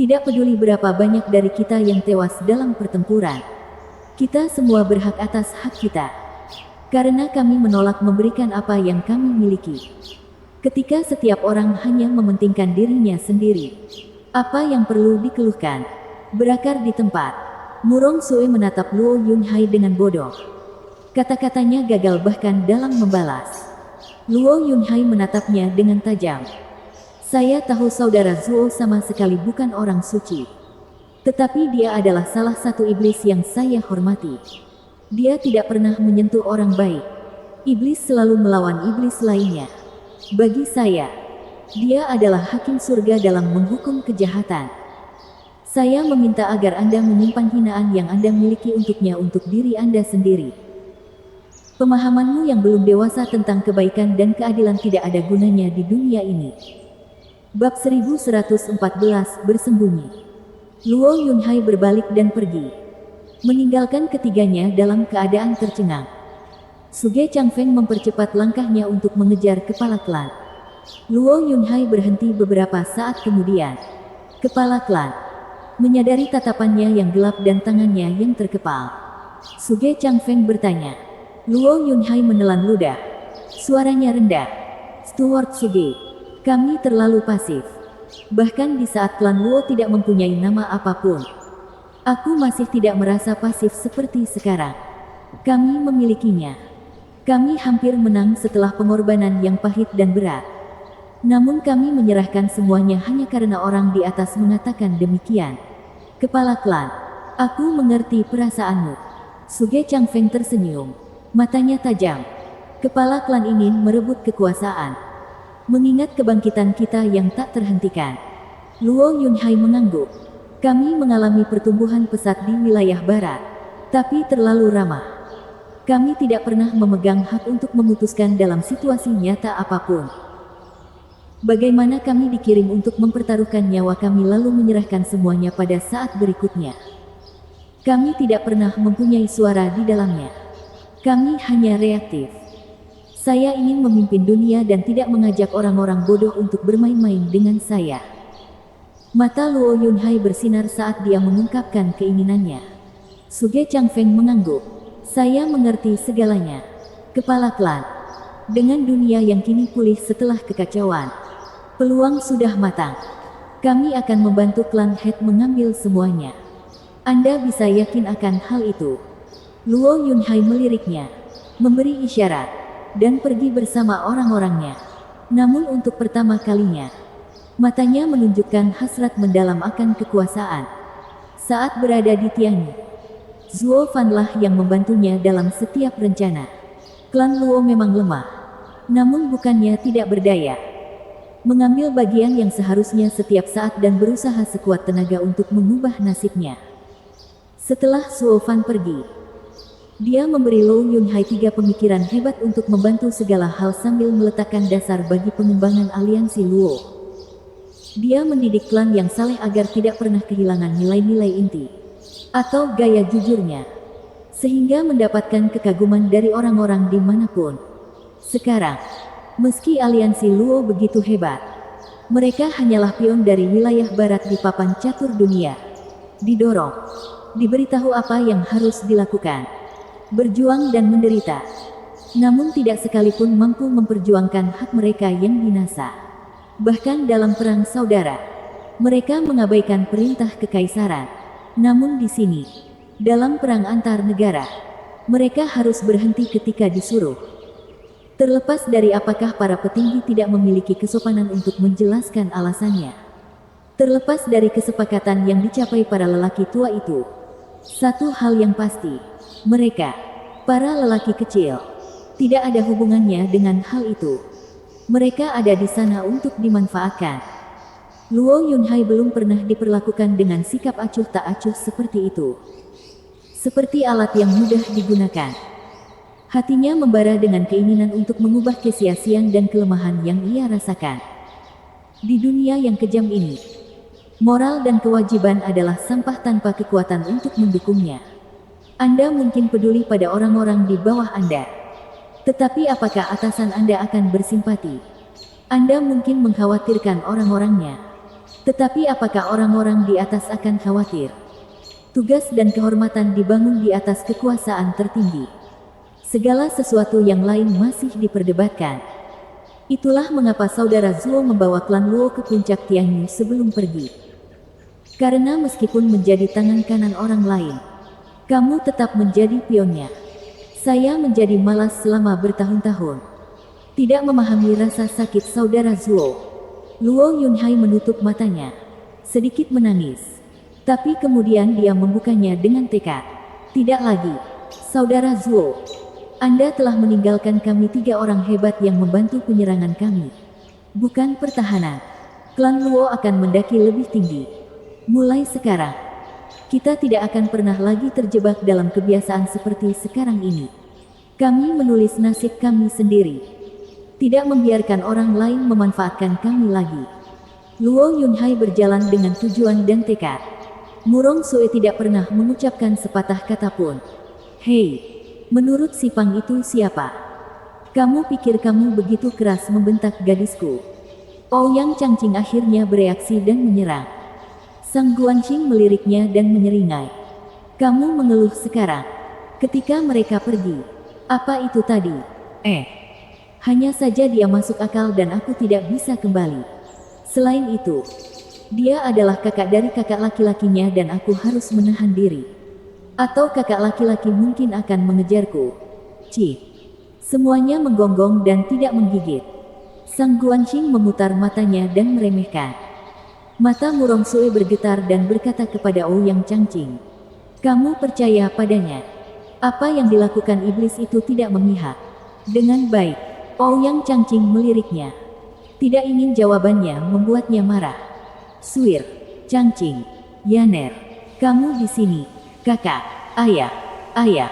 Tidak peduli berapa banyak dari kita yang tewas dalam pertempuran. Kita semua berhak atas hak kita. Karena kami menolak memberikan apa yang kami miliki. Ketika setiap orang hanya mementingkan dirinya sendiri. Apa yang perlu dikeluhkan? Berakar di tempat. Murong Sue menatap Luo Yunhai dengan bodoh. Kata-katanya gagal bahkan dalam membalas. Luo Yunhai menatapnya dengan tajam. Saya tahu saudara Zuo sama sekali bukan orang suci. Tetapi dia adalah salah satu iblis yang saya hormati. Dia tidak pernah menyentuh orang baik. Iblis selalu melawan iblis lainnya. Bagi saya, dia adalah hakim surga dalam menghukum kejahatan. Saya meminta agar Anda menyimpan hinaan yang Anda miliki untuknya untuk diri Anda sendiri. Pemahamanmu yang belum dewasa tentang kebaikan dan keadilan tidak ada gunanya di dunia ini. Bab 1114 Bersembunyi. Luo Yunhai berbalik dan pergi. Meninggalkan ketiganya dalam keadaan tercengang. Suge Changfeng mempercepat langkahnya untuk mengejar kepala klan. Luo Yunhai berhenti beberapa saat kemudian. Kepala klan. Menyadari tatapannya yang gelap dan tangannya yang terkepal. Suge Changfeng bertanya. Luo Yunhai menelan ludah. Suaranya rendah. Steward Suge. Kami terlalu pasif. Bahkan di saat klan Luo tidak mempunyai nama apapun. Aku masih tidak merasa pasif seperti sekarang. Kami memilikinya. Kami hampir menang setelah pengorbanan yang pahit dan berat. Namun kami menyerahkan semuanya hanya karena orang di atas mengatakan demikian. Kepala klan, aku mengerti perasaanmu. Suge Changfeng tersenyum. Matanya tajam. Kepala klan ingin merebut kekuasaan. Mengingat kebangkitan kita yang tak terhentikan. Luo Yunhai mengangguk. Kami mengalami pertumbuhan pesat di wilayah barat. Tapi terlalu ramah. Kami tidak pernah memegang hak untuk memutuskan dalam situasi nyata apapun. Bagaimana kami dikirim untuk mempertaruhkan nyawa kami lalu menyerahkan semuanya pada saat berikutnya. Kami tidak pernah mempunyai suara di dalamnya. Kami hanya reaktif. Saya ingin memimpin dunia dan tidak mengajak orang-orang bodoh untuk bermain-main dengan saya. Mata Luo Yunhai bersinar saat dia mengungkapkan keinginannya. Suge Changfeng mengangguk. Saya mengerti segalanya. Kepala klan. Dengan dunia yang kini pulih setelah kekacauan. Peluang sudah matang. Kami akan membantu klan Het mengambil semuanya. Anda bisa yakin akan hal itu. Luo Yunhai meliriknya. Memberi isyarat. Dan pergi bersama orang-orangnya. Namun untuk pertama kalinya, matanya menunjukkan hasrat mendalam akan kekuasaan. Saat berada di Tianyi, Zuo Fanlah yang membantunya dalam setiap rencana. Klan Luo memang lemah, namun bukannya tidak berdaya. Mengambil bagian yang seharusnya setiap saat dan berusaha sekuat tenaga untuk mengubah nasibnya. Setelah Zuo Fan pergi, dia memberi Luo Yunhai 3 pemikiran hebat untuk membantu segala hal sambil meletakkan dasar bagi pengembangan aliansi Luo. Dia mendidik klan yang saleh agar tidak pernah kehilangan nilai-nilai inti. atau gaya jujurnya, sehingga mendapatkan kekaguman dari orang-orang dimanapun. Sekarang, meski aliansi Luo begitu hebat, mereka hanyalah pion dari wilayah barat di papan catur dunia. Didorong, diberitahu apa yang harus dilakukan, berjuang dan menderita, namun tidak sekalipun mampu memperjuangkan hak mereka yang binasa. Bahkan dalam perang saudara, mereka mengabaikan perintah kekaisaran. Namun di sini, dalam perang antar negara, mereka harus berhenti ketika disuruh. Terlepas dari apakah para petinggi tidak memiliki kesopanan untuk menjelaskan alasannya. Terlepas dari kesepakatan yang dicapai para lelaki tua itu, satu hal yang pasti, mereka, para lelaki kecil, tidak ada hubungannya dengan hal itu. Mereka ada di sana untuk dimanfaatkan. Luo Yunhai belum pernah diperlakukan dengan sikap acuh tak acuh seperti itu. Seperti alat yang mudah digunakan. Hatinya membara dengan keinginan untuk mengubah kesia-siaan dan kelemahan yang ia rasakan. Di dunia yang kejam ini, moral dan kewajiban adalah sampah tanpa kekuatan untuk mendukungnya. Anda mungkin peduli pada orang-orang di bawah Anda. Tetapi apakah atasan Anda akan bersimpati? Anda mungkin mengkhawatirkan orang-orangnya. Tetapi apakah orang-orang di atas akan khawatir? Tugas dan kehormatan dibangun di atas kekuasaan tertinggi. Segala sesuatu yang lain masih diperdebatkan. Itulah mengapa saudara Zuo membawa klan Luo ke puncak Tianyu sebelum pergi. Karena meskipun menjadi tangan kanan orang lain, kamu tetap menjadi pionnya. Saya menjadi malas selama bertahun-tahun. Tidak memahami rasa sakit saudara Zuo. Luo Yunhai menutup matanya, sedikit menangis. Tapi kemudian dia membukanya dengan tekad. Tidak lagi, saudara Zuo. Anda telah meninggalkan kami 3 orang hebat yang membantu penyerangan kami. Bukan pertahanan. Klan Luo akan mendaki lebih tinggi. Mulai sekarang, kita tidak akan pernah lagi terjebak dalam kebiasaan seperti sekarang ini. Kami menulis nasib kami sendiri. Tidak membiarkan orang lain memanfaatkan kami lagi. Luo Yunhai berjalan dengan tujuan dan tekad. Murong Sue tidak pernah mengucapkan sepatah kata pun. Hei, menurut si Pang itu siapa? Kamu pikir kamu begitu keras membentak gadisku? Ouyang Changqing akhirnya bereaksi dan menyerang. Sang Guanqing meliriknya dan menyeringai. Kamu mengeluh sekarang. Ketika mereka pergi. Apa itu tadi? Hanya saja dia masuk akal dan aku tidak bisa kembali. Selain itu, dia adalah kakak dari kakak laki-lakinya dan aku harus menahan diri. Atau kakak laki-laki mungkin akan mengejarku. Semuanya menggonggong dan tidak menggigit. Sang Guanqing memutar matanya dan meremehkan. Mata Murong Sue bergetar dan berkata kepada Ouyang Changqing. Kamu percaya padanya? Apa yang dilakukan iblis itu tidak memihak. Dengan baik. Ouyang Changqing meliriknya. Tidak ingin jawabannya membuatnya marah. Suir, Changqing, Yaner, kamu di sini. Kakak, ayah.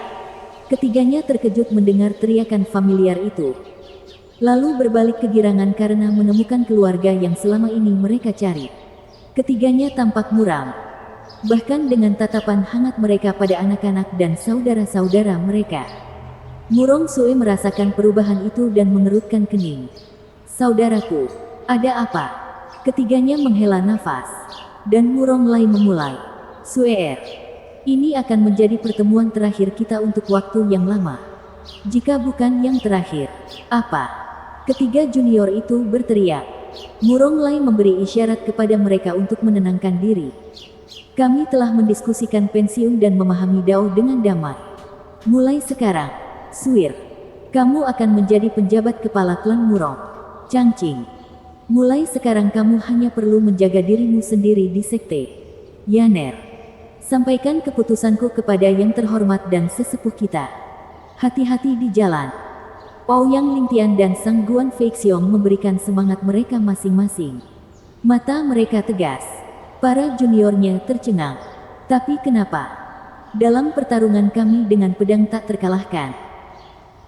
Ketiganya terkejut mendengar teriakan familiar itu. Lalu berbalik kegirangan karena menemukan keluarga yang selama ini mereka cari. Ketiganya tampak muram. Bahkan dengan tatapan hangat mereka pada anak-anak dan saudara-saudara mereka. Murong Sue merasakan perubahan itu dan mengerutkan kening. Saudaraku, ada apa? Ketiganya menghela nafas. Dan Murong Lai memulai. Sue, ini akan menjadi pertemuan terakhir kita untuk waktu yang lama. Jika bukan yang terakhir. Apa? Ketiga junior itu berteriak. Murong Lai memberi isyarat kepada mereka untuk menenangkan diri. Kami telah mendiskusikan pensiun dan memahami Dao dengan damai. Mulai sekarang, Suir, kamu akan menjadi penjabat kepala klan Murong. Changqing, mulai sekarang kamu hanya perlu menjaga dirimu sendiri di sekte. Yaner, sampaikan keputusanku kepada yang terhormat dan sesepuh kita. Hati-hati di jalan. Ouyang Lingtian dan Sang Guan Feixiong memberikan semangat mereka masing-masing. Mata mereka tegas. Para juniornya tercengang. Tapi kenapa? Dalam pertarungan kami dengan pedang tak terkalahkan.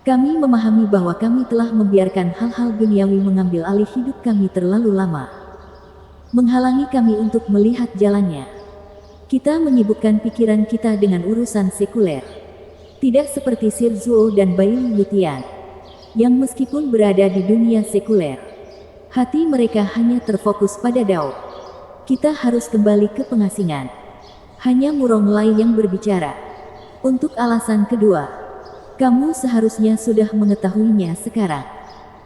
Kami memahami bahwa kami telah membiarkan hal-hal duniawi mengambil alih hidup kami terlalu lama. Menghalangi kami untuk melihat jalannya. Kita menyibukkan pikiran kita dengan urusan sekuler. Tidak seperti Sir Zuo dan Bai Lutian, yang meskipun berada di dunia sekuler, hati mereka hanya terfokus pada Dao. Kita harus kembali ke pengasingan. Hanya Murong Lai yang berbicara. Untuk alasan kedua, kamu seharusnya sudah mengetahuinya sekarang.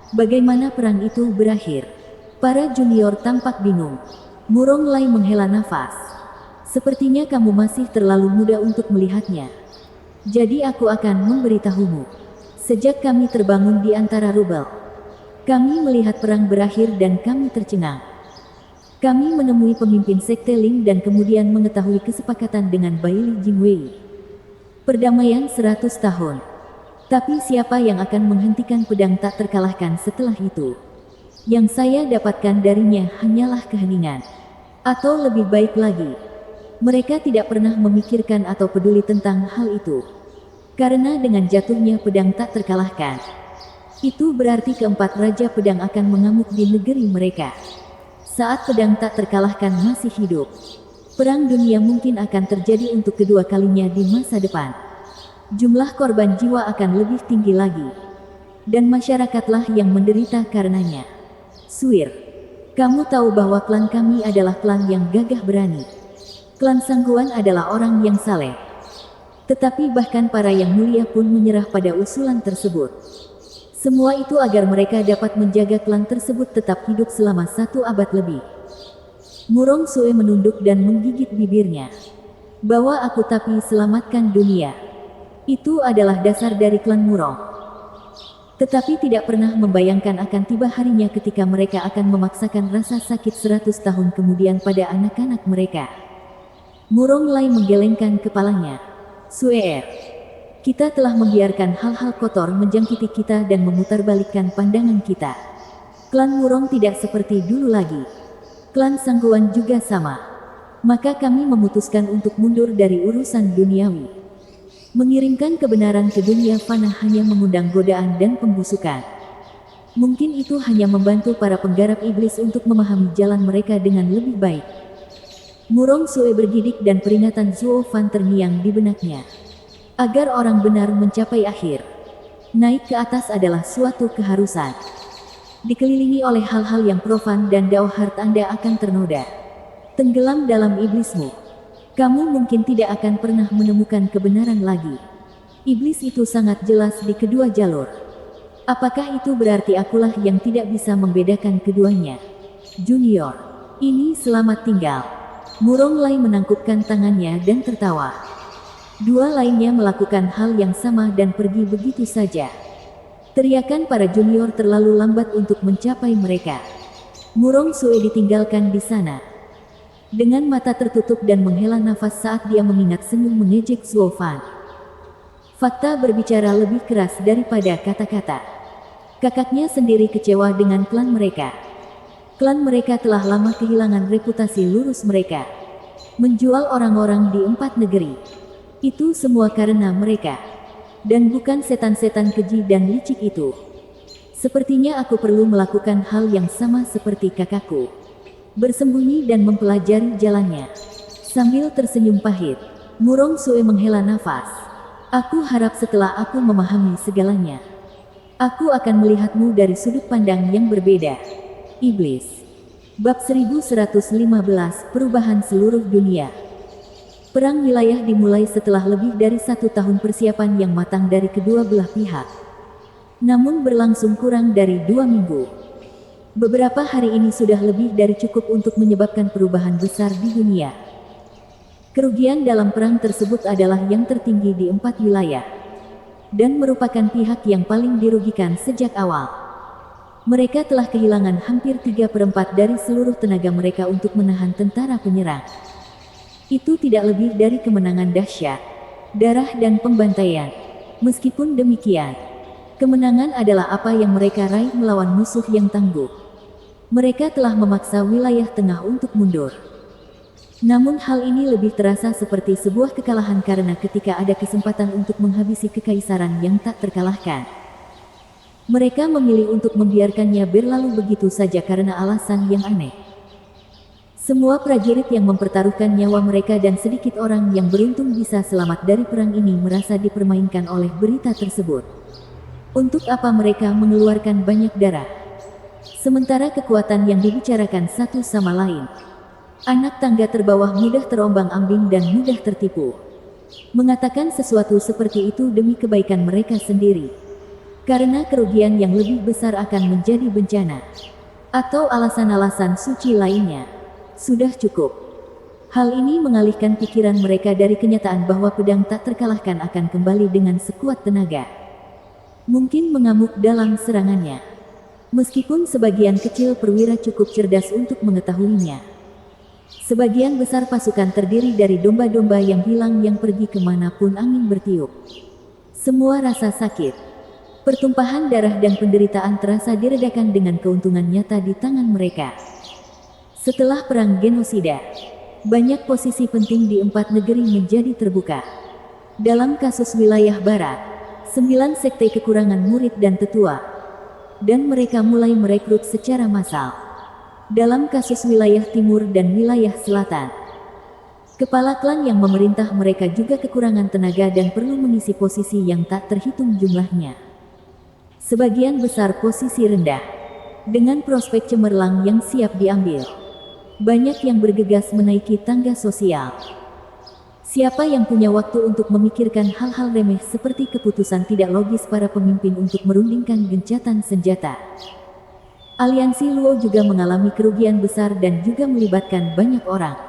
Bagaimana perang itu berakhir? Para junior tampak bingung. Murong Lai menghela nafas. Sepertinya kamu masih terlalu muda untuk melihatnya. Jadi aku akan memberitahumu. Sejak kami terbangun di antara rubel, kami melihat perang berakhir dan kami tercengang. Kami menemui pemimpin sekte Ling dan kemudian mengetahui kesepakatan dengan Bai Li Jingwei. Perdamaian 100 tahun. Tapi siapa yang akan menghentikan pedang tak terkalahkan setelah itu? Yang saya dapatkan darinya hanyalah keheningan. Atau lebih baik lagi, mereka tidak pernah memikirkan atau peduli tentang hal itu. Karena dengan jatuhnya pedang tak terkalahkan, itu berarti keempat raja pedang akan mengamuk di negeri mereka. Saat pedang tak terkalahkan masih hidup, perang dunia mungkin akan terjadi untuk kedua kalinya di masa depan. Jumlah korban jiwa akan lebih tinggi lagi. Dan masyarakatlah yang menderita karenanya. Suir, kamu tahu bahwa klan kami adalah klan yang gagah berani. Klan Sangguan adalah orang yang saleh. Tetapi bahkan para yang mulia pun menyerah pada usulan tersebut. Semua itu agar mereka dapat menjaga klan tersebut tetap hidup selama 1 abad lebih. Murong Sue menunduk dan menggigit bibirnya. Bawa aku tapi selamatkan dunia. Itu adalah dasar dari klan Murong. Tetapi tidak pernah membayangkan akan tiba harinya ketika mereka akan memaksakan rasa sakit 100 tahun kemudian pada anak-anak mereka. Murong Lai menggelengkan kepalanya. Suer, kita telah membiarkan hal-hal kotor menjangkiti kita dan memutarbalikkan pandangan kita. Klan Murong tidak seperti dulu lagi. Klan Sangguan juga sama. Maka kami memutuskan untuk mundur dari urusan duniawi. Mengirimkan kebenaran ke dunia fana hanya mengundang godaan dan pembusukan. Mungkin itu hanya membantu para penggarap iblis untuk memahami jalan mereka dengan lebih baik. Murong Sue bergidik dan peringatan Zuo Fan terngiang di benaknya. Agar orang benar mencapai akhir, naik ke atas adalah suatu keharusan. Dikelilingi oleh hal-hal yang profan dan Dao Heart Anda akan ternoda. Tenggelam dalam iblismu. Kamu mungkin tidak akan pernah menemukan kebenaran lagi. Iblis itu sangat jelas di kedua jalur. Apakah itu berarti akulah yang tidak bisa membedakan keduanya? Junior, ini selamat tinggal. Murong Lai menangkupkan tangannya dan tertawa. Dua lainnya melakukan hal yang sama dan pergi begitu saja. Teriakan para junior terlalu lambat untuk mencapai mereka. Murong Sue ditinggalkan di sana. Dengan mata tertutup dan menghela nafas saat dia mengingat senyum mengejek Zuo Fan. Fakta berbicara lebih keras daripada kata-kata. Kakaknya sendiri kecewa dengan klan mereka. Klan mereka telah lama kehilangan reputasi lurus mereka. Menjual orang-orang di 4 negeri. Itu semua karena mereka. Dan bukan setan-setan keji dan licik itu. Sepertinya aku perlu melakukan hal yang sama seperti kakakku. Bersembunyi dan mempelajari jalannya. Sambil tersenyum pahit, Murong Sue menghela nafas. Aku harap setelah aku memahami segalanya, aku akan melihatmu dari sudut pandang yang berbeda. Iblis. Bab 1115 Perubahan seluruh dunia. Perang wilayah dimulai setelah lebih dari 1 tahun persiapan yang matang dari kedua belah pihak. Namun berlangsung kurang dari 2 minggu. Beberapa hari ini sudah lebih dari cukup untuk menyebabkan perubahan besar di dunia. Kerugian dalam perang tersebut adalah yang tertinggi di 4 wilayah. Dan merupakan pihak yang paling dirugikan sejak awal. Mereka telah kehilangan hampir 3/4 dari seluruh tenaga mereka untuk menahan tentara penyerang. Itu tidak lebih dari kemenangan dahsyat, darah dan pembantaian. Meskipun demikian, kemenangan adalah apa yang mereka raih melawan musuh yang tangguh. Mereka telah memaksa wilayah tengah untuk mundur. Namun hal ini lebih terasa seperti sebuah kekalahan karena ketika ada kesempatan untuk menghabisi kekaisaran yang tak terkalahkan, mereka memilih untuk membiarkannya berlalu begitu saja karena alasan yang aneh. Semua prajurit yang mempertaruhkan nyawa mereka dan sedikit orang yang beruntung bisa selamat dari perang ini merasa dipermainkan oleh berita tersebut. Untuk apa mereka mengeluarkan banyak darah? Sementara kekuatan yang dibicarakan satu sama lain. Anak tangga terbawah mudah terombang-ambing dan mudah tertipu. Mengatakan sesuatu seperti itu demi kebaikan mereka sendiri. Karena kerugian yang lebih besar akan menjadi bencana. Atau alasan-alasan suci lainnya. Sudah cukup. Hal ini mengalihkan pikiran mereka dari kenyataan bahwa pedang tak terkalahkan akan kembali dengan sekuat tenaga. Mungkin mengamuk dalam serangannya. Meskipun sebagian kecil perwira cukup cerdas untuk mengetahuinya. Sebagian besar pasukan terdiri dari domba-domba yang hilang yang pergi kemanapun angin bertiup. Semua rasa sakit, pertumpahan darah dan penderitaan terasa diredakan dengan keuntungan nyata di tangan mereka. Setelah perang genosida, banyak posisi penting di 4 negeri menjadi terbuka. Dalam kasus wilayah barat, 9 sekte kekurangan murid dan tetua, dan mereka mulai merekrut secara massal. Dalam kasus wilayah timur dan wilayah selatan, kepala klan yang memerintah mereka juga kekurangan tenaga dan perlu mengisi posisi yang tak terhitung jumlahnya. Sebagian besar posisi rendah, dengan prospek cemerlang yang siap diambil. Banyak yang bergegas menaiki tangga sosial. Siapa yang punya waktu untuk memikirkan hal-hal remeh seperti keputusan tidak logis para pemimpin untuk merundingkan gencatan senjata? Aliansi Luo juga mengalami kerugian besar dan juga melibatkan banyak orang.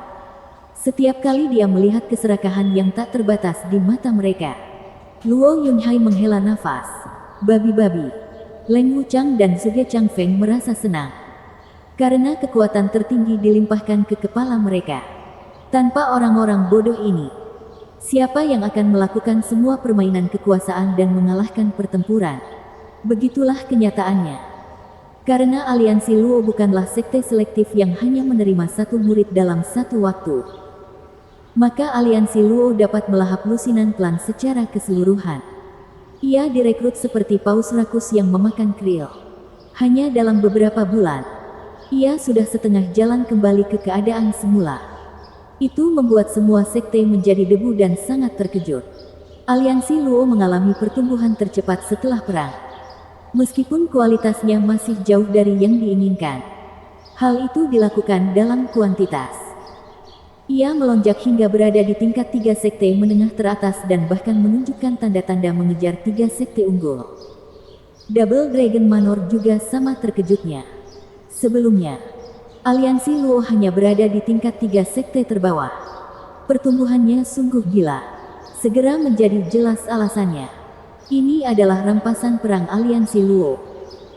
Setiap kali dia melihat keserakahan yang tak terbatas di mata mereka, Luo Yunhai menghela nafas. Babi-babi, Leng Wuchang dan Zhuge Changfeng merasa senang. Karena kekuatan tertinggi dilimpahkan ke kepala mereka. Tanpa orang-orang bodoh ini, siapa yang akan melakukan semua permainan kekuasaan dan mengalahkan pertempuran? Begitulah kenyataannya. Karena aliansi Luo bukanlah sekte selektif yang hanya menerima satu murid dalam satu waktu. Maka aliansi Luo dapat melahap lusinan klan secara keseluruhan. Ia direkrut seperti paus rakus yang memakan krill. Hanya dalam beberapa bulan, ia sudah setengah jalan kembali ke keadaan semula. Itu membuat semua sekte menjadi debu dan sangat terkejut. Aliansi Luo mengalami pertumbuhan tercepat setelah perang. Meskipun kualitasnya masih jauh dari yang diinginkan, hal itu dilakukan dalam kuantitas. Ia melonjak hingga berada di tingkat 3 sekte menengah teratas dan bahkan menunjukkan tanda-tanda mengejar 3 sekte unggul. Double Dragon Manor juga sama terkejutnya. Sebelumnya, aliansi Luo hanya berada di tingkat 3 sekte terbawah. Pertumbuhannya sungguh gila. Segera menjadi jelas alasannya. Ini adalah rampasan perang aliansi Luo.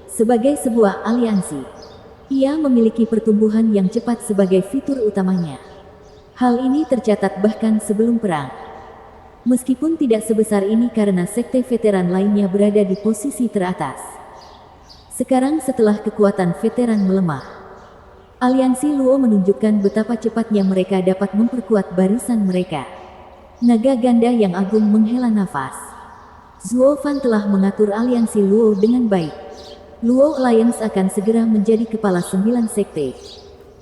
Sebagai sebuah aliansi, ia memiliki pertumbuhan yang cepat sebagai fitur utamanya. Hal ini tercatat bahkan sebelum perang. Meskipun tidak sebesar ini karena sekte veteran lainnya berada di posisi teratas. Sekarang setelah kekuatan veteran melemah, aliansi Luo menunjukkan betapa cepatnya mereka dapat memperkuat barisan mereka. Naga ganda yang agung menghela nafas. Zuo Fan telah mengatur aliansi Luo dengan baik. Luo Alliance akan segera menjadi kepala 9 sekte.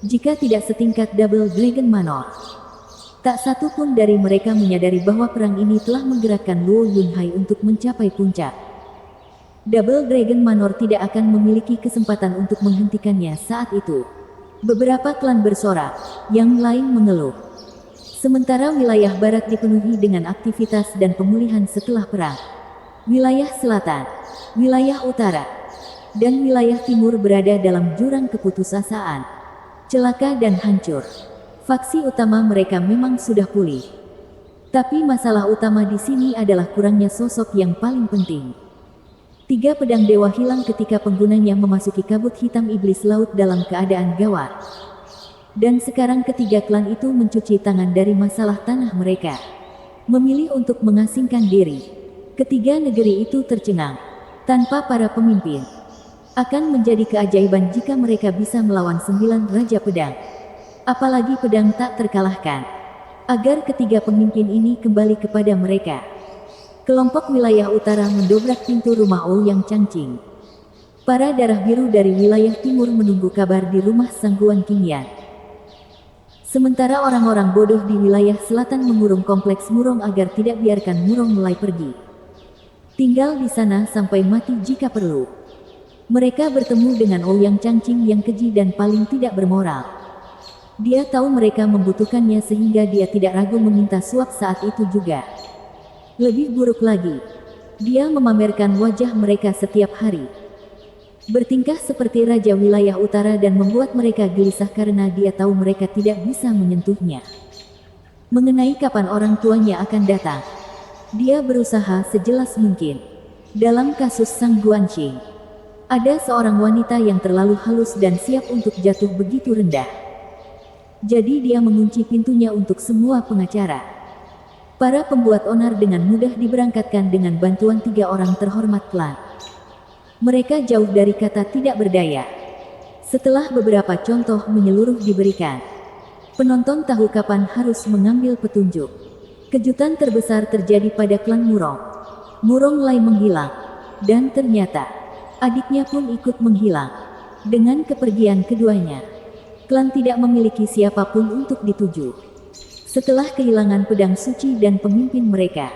Jika tidak setingkat Double Dragon Manor. Tak satu pun dari mereka menyadari bahwa perang ini telah menggerakkan Luo Yunhai untuk mencapai puncak. Double Dragon Manor tidak akan memiliki kesempatan untuk menghentikannya saat itu. Beberapa klan bersorak, yang lain mengeluh. Sementara wilayah barat dipenuhi dengan aktivitas dan pemulihan setelah perang. Wilayah selatan, wilayah utara, dan wilayah timur berada dalam jurang keputusasaan. Celaka dan hancur. Faksi utama mereka memang sudah pulih. Tapi masalah utama di sini adalah kurangnya sosok yang paling penting. 3 pedang dewa hilang ketika penggunanya memasuki kabut hitam iblis laut dalam keadaan gawat. Dan sekarang ketiga klan itu mencuci tangan dari masalah tanah mereka. Memilih untuk mengasingkan diri. Ketiga negeri itu tercengang. Tanpa para pemimpin. Akan menjadi keajaiban jika mereka bisa melawan 9 raja pedang. Apalagi pedang tak terkalahkan. Agar ketiga pemimpin ini kembali kepada mereka. Kelompok wilayah utara mendobrak pintu rumah Ouyang Changqing. Para darah biru dari wilayah timur menunggu kabar di rumah Sangguan Qingyan. Sementara orang-orang bodoh di wilayah selatan mengurung kompleks Murong agar tidak biarkan Murong mulai pergi. Tinggal di sana sampai mati jika perlu. Mereka bertemu dengan Ouyang Changqing yang keji dan paling tidak bermoral. Dia tahu mereka membutuhkannya sehingga dia tidak ragu meminta suap saat itu juga. Lebih buruk lagi, dia memamerkan wajah mereka setiap hari. Bertingkah seperti raja wilayah utara dan membuat mereka gelisah karena dia tahu mereka tidak bisa menyentuhnya. Mengenai kapan orang tuanya akan datang, dia berusaha sejelas mungkin. Dalam kasus Sang Guanxing, ada seorang wanita yang terlalu halus dan siap untuk jatuh begitu rendah. Jadi dia mengunci pintunya untuk semua pengacara. Para pembuat onar dengan mudah diberangkatkan dengan bantuan 3 orang terhormat klan. Mereka jauh dari kata tidak berdaya. Setelah beberapa contoh menyeluruh diberikan, penonton tahu kapan harus mengambil petunjuk. Kejutan terbesar terjadi pada klan Murong. Murong Lai menghilang, dan ternyata adiknya pun ikut menghilang. Dengan kepergian keduanya, klan tidak memiliki siapapun untuk dituju. Setelah kehilangan pedang suci dan pemimpin mereka,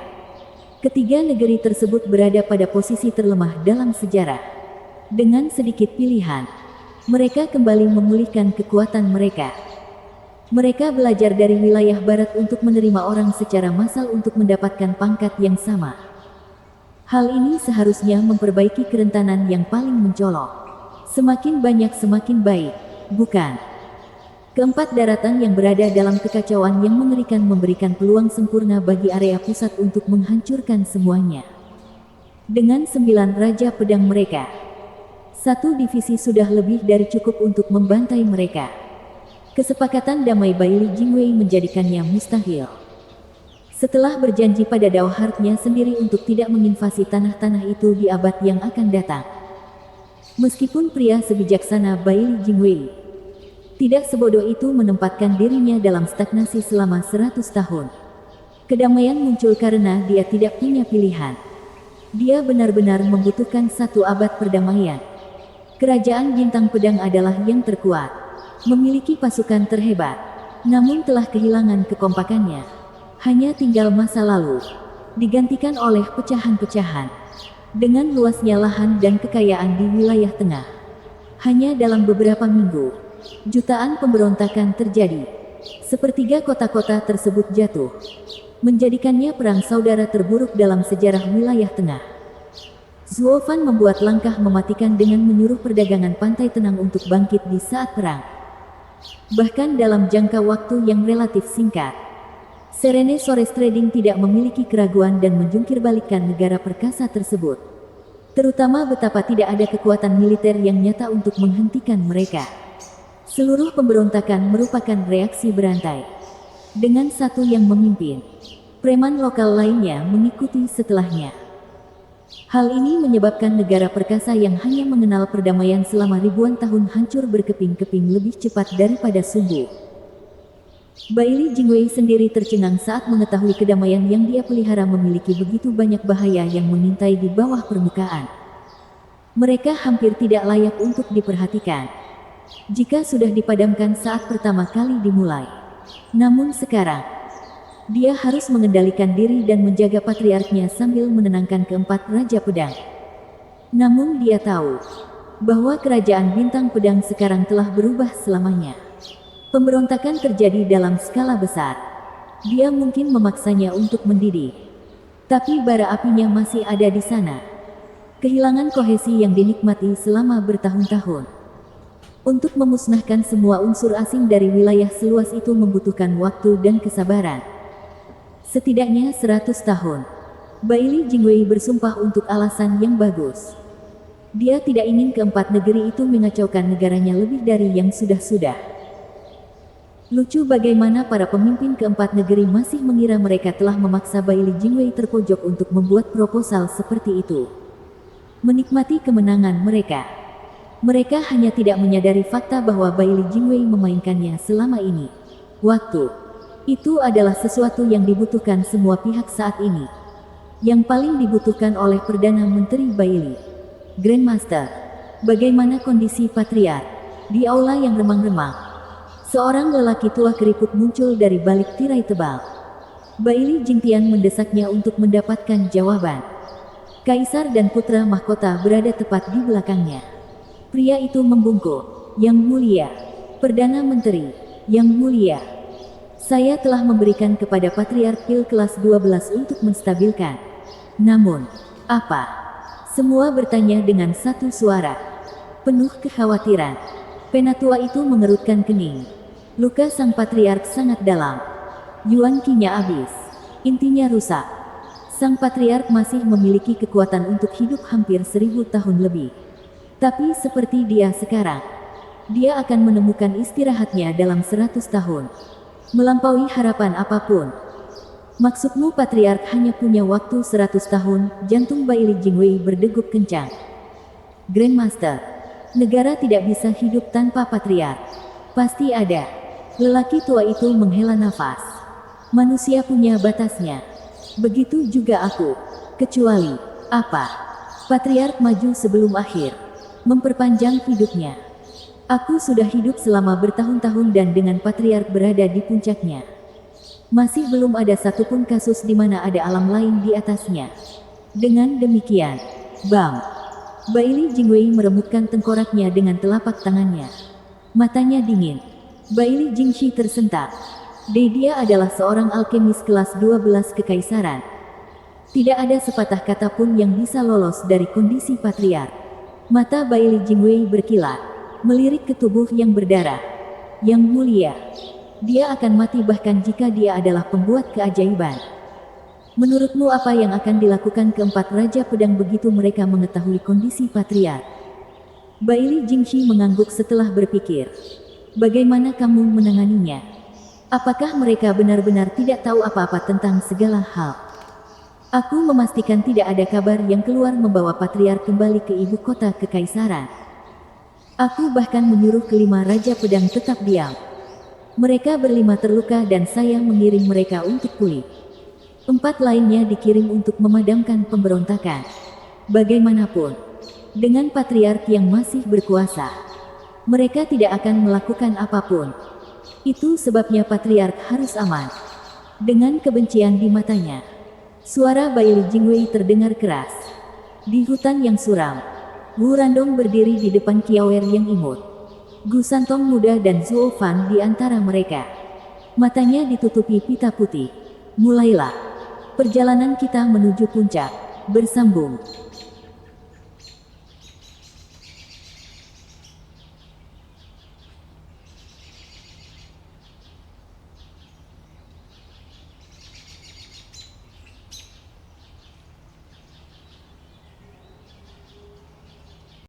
ketiga negeri tersebut berada pada posisi terlemah dalam sejarah. Dengan sedikit pilihan, mereka kembali memulihkan kekuatan mereka. Mereka belajar dari wilayah barat untuk menerima orang secara massal untuk mendapatkan pangkat yang sama. Hal ini seharusnya memperbaiki kerentanan yang paling mencolok. Semakin banyak semakin baik, bukan? Keempat daratan yang berada dalam kekacauan yang mengerikan memberikan peluang sempurna bagi area pusat untuk menghancurkan semuanya. Dengan 9 raja pedang mereka, 1 divisi sudah lebih dari cukup untuk membantai mereka. Kesepakatan damai Baili Jingwei menjadikannya mustahil. Setelah berjanji pada Dao Heart-nya sendiri untuk tidak menginvasi tanah-tanah itu di abad yang akan datang. Meskipun pria sebijaksana Baili Jingwei tidak sebodoh itu menempatkan dirinya dalam stagnasi selama 100 tahun. Kedamaian muncul karena dia tidak punya pilihan. Dia benar-benar membutuhkan 1 abad perdamaian. Kerajaan Bintang Pedang adalah yang terkuat, memiliki pasukan terhebat, namun telah kehilangan kekompakannya. Hanya tinggal masa lalu, digantikan oleh pecahan-pecahan. Dengan luasnya lahan dan kekayaan di wilayah tengah, hanya dalam beberapa minggu, jutaan pemberontakan terjadi. Sepertiga kota-kota tersebut jatuh, menjadikannya perang saudara terburuk dalam sejarah wilayah tengah. Zuo Fan membuat langkah mematikan dengan menyuruh perdagangan pantai tenang untuk bangkit di saat perang. Bahkan dalam jangka waktu yang relatif singkat, Serene Forest Trading tidak memiliki keraguan dan menjungkirbalikkan negara perkasa tersebut. Terutama betapa tidak ada kekuatan militer yang nyata untuk menghentikan mereka. Seluruh pemberontakan merupakan reaksi berantai. Dengan satu yang memimpin, preman lokal lainnya mengikuti setelahnya. Hal ini menyebabkan negara perkasa yang hanya mengenal perdamaian selama ribuan tahun hancur berkeping-keping lebih cepat daripada sumbu. Baili Jingwei sendiri tercengang saat mengetahui kedamaian yang dia pelihara memiliki begitu banyak bahaya yang mengintai di bawah permukaan. Mereka hampir tidak layak untuk diperhatikan jika sudah dipadamkan saat pertama kali dimulai. Namun sekarang, dia harus mengendalikan diri dan menjaga patriarknya sambil menenangkan keempat raja pedang. Namun dia tahu bahwa kerajaan Bintang Pedang sekarang telah berubah selamanya. Pemberontakan terjadi dalam skala besar. Dia mungkin memaksanya untuk mendidih, tapi bara apinya masih ada di sana. Kehilangan kohesi yang dinikmati selama bertahun-tahun. Untuk memusnahkan semua unsur asing dari wilayah seluas itu membutuhkan waktu dan kesabaran. Setidaknya 100 tahun. Baili Jingwei bersumpah untuk alasan yang bagus. Dia tidak ingin keempat negeri itu mengacaukan negaranya lebih dari yang sudah-sudah. Lucu bagaimana para pemimpin keempat negeri masih mengira mereka telah memaksa Baili Jingwei terpojok untuk membuat proposal seperti itu. Menikmati kemenangan mereka. Mereka hanya tidak menyadari fakta bahwa Baili Jingwei memainkannya selama ini. Waktu itu adalah sesuatu yang dibutuhkan semua pihak saat ini. Yang paling dibutuhkan oleh Perdana Menteri Baili. Grandmaster, bagaimana kondisi Patriark? Di aula yang remang-remang, Seorang lelaki tua keriput muncul dari balik tirai tebal. Baili Jingtian mendesaknya untuk mendapatkan jawaban. Kaisar dan putra mahkota berada tepat di belakangnya. Pria itu membungkuk. Yang mulia, Perdana Menteri, Yang mulia. Saya telah memberikan kepada Patriark Pil kelas 12 untuk menstabilkan. Namun, apa? Semua bertanya dengan satu suara. Penuh kekhawatiran. Penatua itu mengerutkan kening. Luka sang patriark sangat dalam. Yuan Qi-nya habis. Intinya rusak. Sang patriark masih memiliki kekuatan untuk hidup hampir 1000 tahun lebih. Tapi seperti dia sekarang, dia akan menemukan istirahatnya dalam 100 tahun. Melampaui harapan apapun. Maksudmu patriark hanya punya waktu 100 tahun, jantung Baili Jingwei berdegup kencang. Grandmaster, negara tidak bisa hidup tanpa patriark. Pasti ada. Lelaki tua itu menghela nafas. Manusia punya batasnya. Begitu juga aku. Kecuali, apa? Patriark maju sebelum akhir. Memperpanjang hidupnya. Aku sudah hidup selama bertahun-tahun dan dengan patriark berada di puncaknya. Masih belum ada satupun kasus di mana ada alam lain di atasnya. Dengan demikian, bam! Baili Jingwei meremukkan tengkoraknya dengan telapak tangannya. Matanya dingin. Baili Jingxi tersentak. Dia adalah seorang alkemis kelas 12 kekaisaran. Tidak ada sepatah kata pun yang bisa lolos dari kondisi patriark. Mata Baili Jingwei berkilat, melirik ke tubuh yang berdarah. Yang mulia, dia akan mati bahkan jika dia adalah pembuat keajaiban. Menurutmu apa yang akan dilakukan keempat Raja Pedang begitu mereka mengetahui kondisi patriark? Baili Jingxi mengangguk setelah berpikir. Bagaimana kamu menanganinya? Apakah mereka benar-benar tidak tahu apa-apa tentang segala hal? Aku memastikan tidak ada kabar yang keluar membawa patriark kembali ke ibu kota kekaisaran. Aku bahkan menyuruh kelima Raja Pedang tetap diam. Mereka berlima terluka dan saya mengirim mereka untuk pulih. 4 lainnya dikirim untuk memadamkan pemberontakan. Bagaimanapun, dengan patriark yang masih berkuasa, mereka tidak akan melakukan apapun. Itu sebabnya patriark harus aman. Dengan kebencian di matanya, suara Baili Jingwei terdengar keras. Di hutan yang suram, Wu Randong berdiri di depan Kiawer yang imut. Gu Santong muda dan Zuo Fan di antara mereka. Matanya ditutupi pita putih. Mulailah. Perjalanan kita menuju puncak. Bersambung.